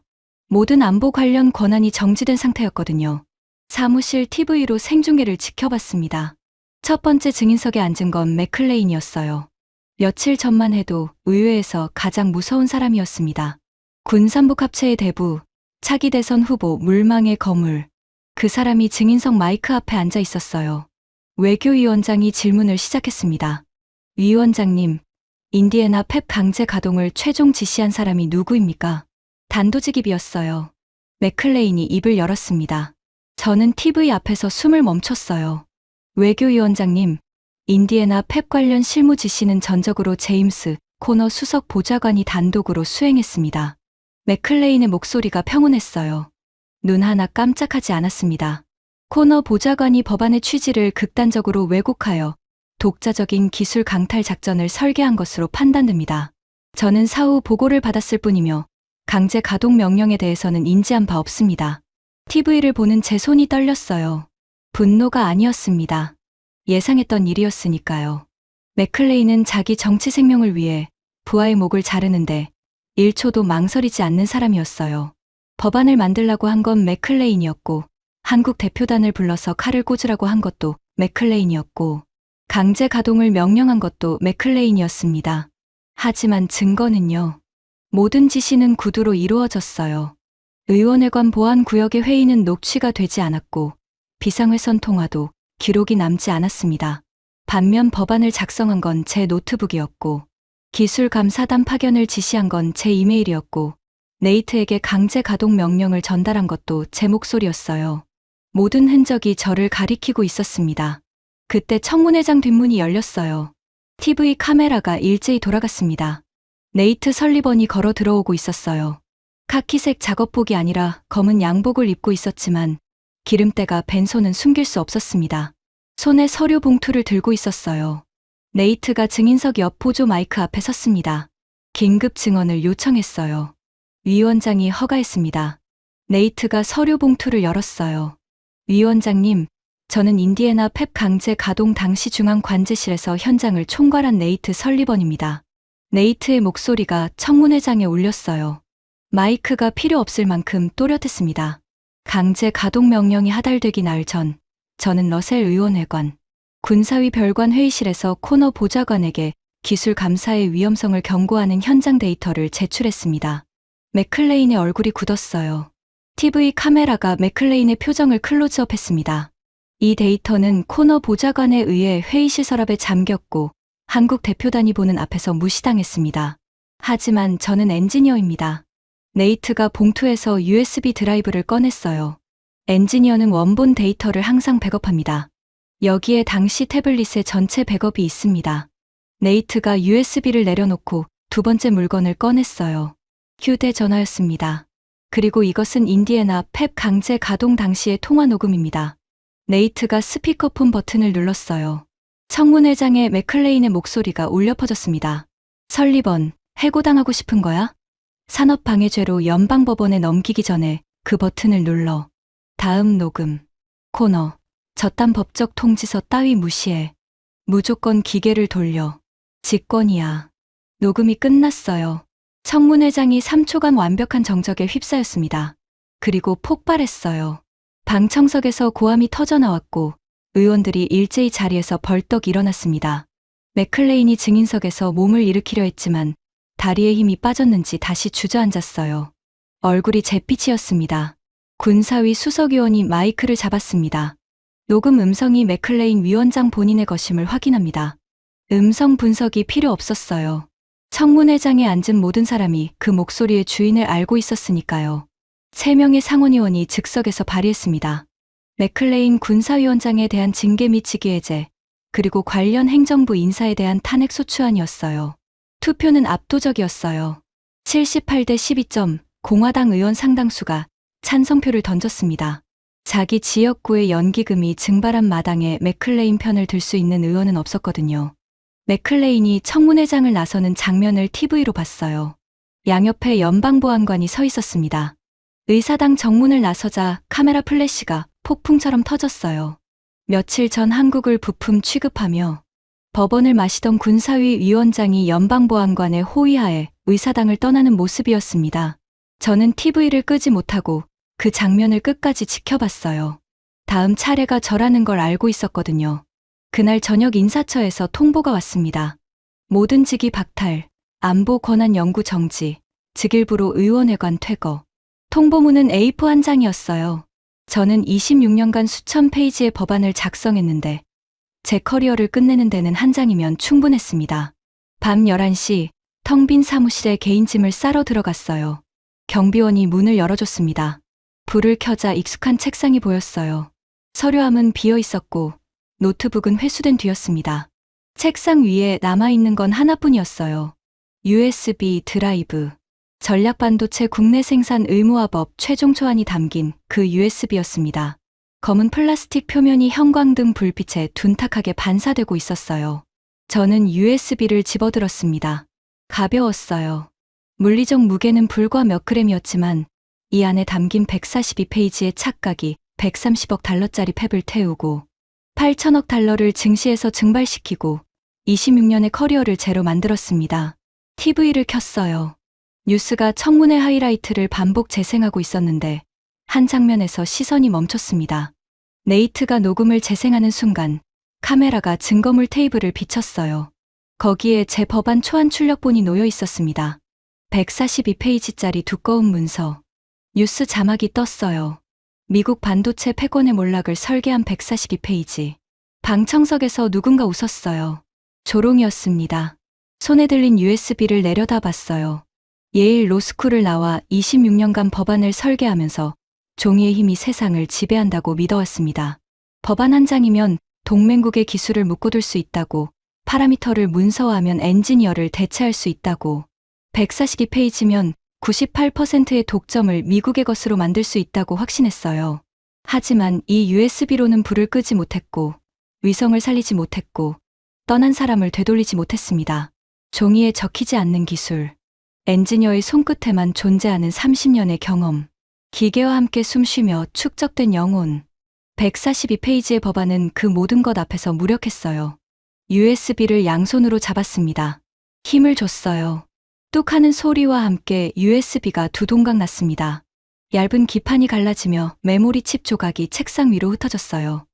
[SPEAKER 1] 모든 안보 관련 권한이 정지된 상태였거든요. 사무실 TV로 생중계를 지켜봤습니다. 첫 번째 증인석에 앉은 건 맥클레인이었어요. 며칠 전만 해도 의회에서 가장 무서운 사람이었습니다. 군산복 합체의 대부, 차기 대선 후보 물망의 거물. 그 사람이 증인석 마이크 앞에 앉아 있었어요. 외교위원장이 질문을 시작했습니다. 위원장님, 인디애나 펩 강제 가동을 최종 지시한 사람이 누구입니까? 단도직입이었어요. 맥클레인이 입을 열었습니다. 저는 TV 앞에서 숨을 멈췄어요. 외교위원장님, 인디애나 펩 관련 실무 지시는 전적으로 제임스 코너 수석 보좌관이 단독으로 수행했습니다. 맥클레인의 목소리가 평온했어요. 눈 하나 깜짝하지 않았습니다. 코너 보좌관이 법안의 취지를 극단적으로 왜곡하여 독자적인 기술 강탈 작전을 설계한 것으로 판단됩니다. 저는 사후 보고를 받았을 뿐이며 강제 가동 명령에 대해서는 인지한 바 없습니다. TV를 보는 제 손이 떨렸어요. 분노가 아니었습니다. 예상했던 일이었으니까요. 맥클레인은 자기 정치 생명을 위해 부하의 목을 자르는데 1초도 망설이지 않는 사람이었어요. 법안을 만들라고 한 건 맥클레인이었고, 한국 대표단을 불러서 칼을 꽂으라고 한 것도 맥클레인이었고, 강제 가동을 명령한 것도 맥클레인이었습니다. 하지만 증거는요. 모든 지시는 구두로 이루어졌어요. 의원회관 보안구역의 회의는 녹취가 되지 않았고, 비상회선 통화도 기록이 남지 않았습니다. 반면 법안을 작성한 건 제 노트북이었고, 기술감사단 파견을 지시한 건 제 이메일이었고, 네이트에게 강제 가동 명령을 전달한 것도 제 목소리였어요. 모든 흔적이 저를 가리키고 있었습니다. 그때 청문회장 뒷문이 열렸어요. TV 카메라가 일제히 돌아갔습니다. 네이트 설리번이 걸어 들어오고 있었어요. 카키색 작업복이 아니라 검은 양복을 입고 있었지만 기름때가 밴 손은 숨길 수 없었습니다. 손에 서류 봉투를 들고 있었어요. 네이트가 증인석 옆 보조 마이크 앞에 섰습니다. 긴급 증언을 요청했어요. 위원장이 허가했습니다. 네이트가 서류 봉투를 열었어요. 위원장님, 저는 인디애나 펩 강제 가동 당시 중앙 관제실에서 현장을 총괄한 네이트 설리번입니다. 네이트의 목소리가 청문회장에 울렸어요. 마이크가 필요 없을 만큼 또렷했습니다. 강제 가동 명령이 하달되기 날 전, 저는 러셀 의원회관, 군사위 별관 회의실에서 코너 보좌관에게 기술 감사의 위험성을 경고하는 현장 데이터를 제출했습니다. 맥클레인의 얼굴이 굳었어요. TV 카메라가 맥클레인의 표정을 클로즈업했습니다. 이 데이터는 코너 보좌관에 의해 회의실 서랍에 잠겼고 한국 대표단이 보는 앞에서 무시당했습니다. 하지만 저는 엔지니어입니다. 네이트가 봉투에서 USB 드라이브를 꺼냈어요. 엔지니어는 원본 데이터를 항상 백업합니다. 여기에 당시 태블릿의 전체 백업이 있습니다. 네이트가 USB를 내려놓고 두 번째 물건을 꺼냈어요. 휴대전화였습니다. 그리고 이것은 인디애나 펩 강제 가동 당시의 통화 녹음입니다. 네이트가 스피커폰 버튼을 눌렀어요. 청문회장에 맥클레인의 목소리가 울려 퍼졌습니다. 설리번, 해고당하고 싶은 거야? 산업방해죄로 연방법원에 넘기기 전에 그 버튼을 눌러. 다음 녹음. 코너. 저딴 법적 통지서 따위 무시해. 무조건 기계를 돌려. 직권이야. 녹음이 끝났어요. 청문회장이 3초간 완벽한 정적에 휩싸였습니다. 그리고 폭발했어요. 방청석에서 고함이 터져나왔고 의원들이 일제히 자리에서 벌떡 일어났습니다. 맥클레인이 증인석에서 몸을 일으키려 했지만 다리에 힘이 빠졌는지 다시 주저앉았어요. 얼굴이 잿빛이었습니다. 군사위 수석위원이 마이크를 잡았습니다. 녹음 음성이 맥클레인 위원장 본인의 것임을 확인합니다. 음성 분석이 필요 없었어요. 청문회장에 앉은 모든 사람이 그 목소리의 주인을 알고 있었으니까요. 3명의 상원의원이 즉석에서 발의했습니다. 맥클레인 군사위원장에 대한 징계 및 직위해제, 그리고 관련 행정부 인사에 대한 탄핵 소추안이었어요. 투표는 압도적이었어요. 78대 12점, 공화당 의원 상당수가 찬성표를 던졌습니다. 자기 지역구의 연기금이 증발한 마당에 맥클레인 편을 들 수 있는 의원은 없었거든요. 맥클레인이 청문회장을 나서는 장면을 TV로 봤어요. 양옆에 연방보안관이 서 있었습니다. 의사당 정문을 나서자 카메라 플래시가 폭풍처럼 터졌어요. 며칠 전 한국을 부품 취급하며 법원을 마시던 군사위 위원장이 연방보안관의 호위하에 의사당을 떠나는 모습이었습니다. 저는 TV를 끄지 못하고 그 장면을 끝까지 지켜봤어요. 다음 차례가 저라는 걸 알고 있었거든요. 그날 저녁 인사처에서 통보가 왔습니다. 모든 직위 박탈, 안보 권한 연구 정지, 직일부로 의원회관 퇴거. 통보문은 A4 한 장이었어요. 저는 26년간 수천 페이지의 법안을 작성했는데 제 커리어를 끝내는 데는 한 장이면 충분했습니다. 밤 11시 텅 빈 사무실에 개인 짐을 싸러 들어갔어요. 경비원이 문을 열어줬습니다. 불을 켜자 익숙한 책상이 보였어요. 서류함은 비어 있었고 노트북은 회수된 뒤였습니다. 책상 위에 남아있는 건 하나뿐이었어요. USB 드라이브. 전략반도체 국내 생산 의무화법 최종 초안이 담긴 그 USB였습니다. 검은 플라스틱 표면이 형광등 불빛에 둔탁하게 반사되고 있었어요. 저는 USB를 집어들었습니다. 가벼웠어요. 물리적 무게는 불과 몇 그램이었지만 이 안에 담긴 142페이지의 착각이 130억 달러짜리 팹을 태우고 8천억 달러를 증시에서 증발시키고 26년의 커리어를 제로 만들었습니다. TV를 켰어요. 뉴스가 청문회 하이라이트를 반복 재생하고 있었는데 한 장면에서 시선이 멈췄습니다. 네이트가 녹음을 재생하는 순간 카메라가 증거물 테이블을 비쳤어요. 거기에 제 법안 초안 출력본이 놓여 있었습니다. 142페이지짜리 두꺼운 문서. 뉴스 자막이 떴어요. 미국 반도체 패권의 몰락을 설계한 142페이지. 방청석에서 누군가 웃었어요. 조롱이었습니다. 손에 들린 USB를 내려다봤어요. 예일 로스쿨을 나와 26년간 법안을 설계하면서 종이의 힘이 세상을 지배한다고 믿어왔습니다. 법안 한 장이면 동맹국의 기술을 묶어둘 수 있다고, 파라미터를 문서화하면 엔지니어를 대체할 수 있다고, 142페이지면 98%의 독점을 미국의 것으로 만들 수 있다고 확신했어요. 하지만 이 USB로는 불을 끄지 못했고, 위성을 살리지 못했고, 떠난 사람을 되돌리지 못했습니다. 종이에 적히지 않는 기술, 엔지니어의 손끝에만 존재하는 30년의 경험, 기계와 함께 숨쉬며 축적된 영혼. 142페이지의 법안은 그 모든 것 앞에서 무력했어요. USB를 양손으로 잡았습니다. 힘을 줬어요. 뚝 하는 소리와 함께 USB가 두 동강 났습니다. 얇은 기판이 갈라지며 메모리 칩 조각이 책상 위로 흩어졌어요.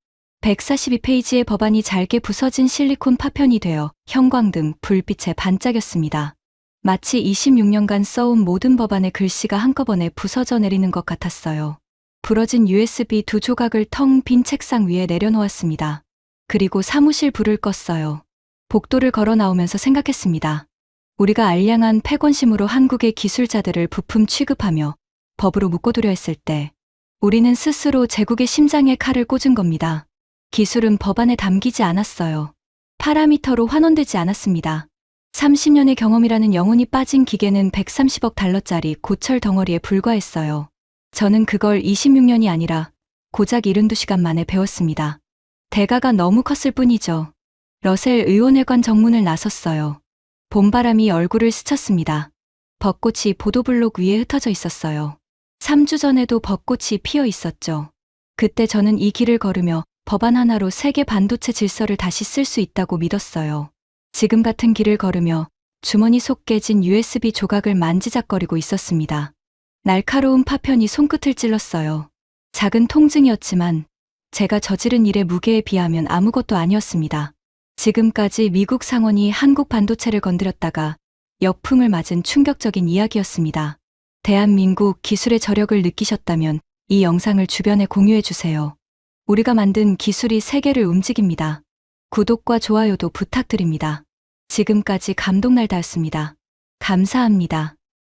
[SPEAKER 1] 142페이지의 법안이 잘게 부서진 실리콘 파편이 되어 형광등 불빛에 반짝였습니다. 마치 26년간 써온 모든 법안의 글씨가 한꺼번에 부서져 내리는 것 같았어요. 부러진 USB 두 조각을 텅 빈 책상 위에 내려놓았습니다. 그리고 사무실 불을 껐어요. 복도를 걸어 나오면서 생각했습니다. 우리가 알량한 패권심으로 한국의 기술자들을 부품 취급하며 법으로 묶어두려 했을 때 우리는 스스로 제국의 심장에 칼을 꽂은 겁니다. 기술은 법안에 담기지 않았어요. 파라미터로 환원되지 않았습니다. 30년의 경험이라는 영혼이 빠진 기계는 130억 달러짜리 고철 덩어리에 불과했어요. 저는 그걸 26년이 아니라 고작 72시간 만에 배웠습니다. 대가가 너무 컸을 뿐이죠. 러셀 의원회관 정문을 나섰어요. 봄바람이 얼굴을 스쳤습니다. 벚꽃이 보도블록 위에 흩어져 있었어요. 3주 전에도 벚꽃이 피어 있었죠. 그때 저는 이 길을 걸으며 법안 하나로 세계 반도체 질서를 다시 쓸 수 있다고 믿었어요. 지금 같은 길을 걸으며 주머니 속 깨진 USB 조각을 만지작거리고 있었습니다. 날카로운 파편이 손끝을 찔렀어요. 작은 통증이었지만 제가 저지른 일의 무게에 비하면 아무것도 아니었습니다. 지금까지 미국 상원이 한국 반도체를 건드렸다가 역풍을 맞은 충격적인 이야기였습니다. 대한민국 기술의 저력을 느끼셨다면 이 영상을 주변에 공유해주세요. 우리가 만든 기술이 세계를 움직입니다. 구독과 좋아요도 부탁드립니다. 지금까지 감동날다였습니다. 감사합니다.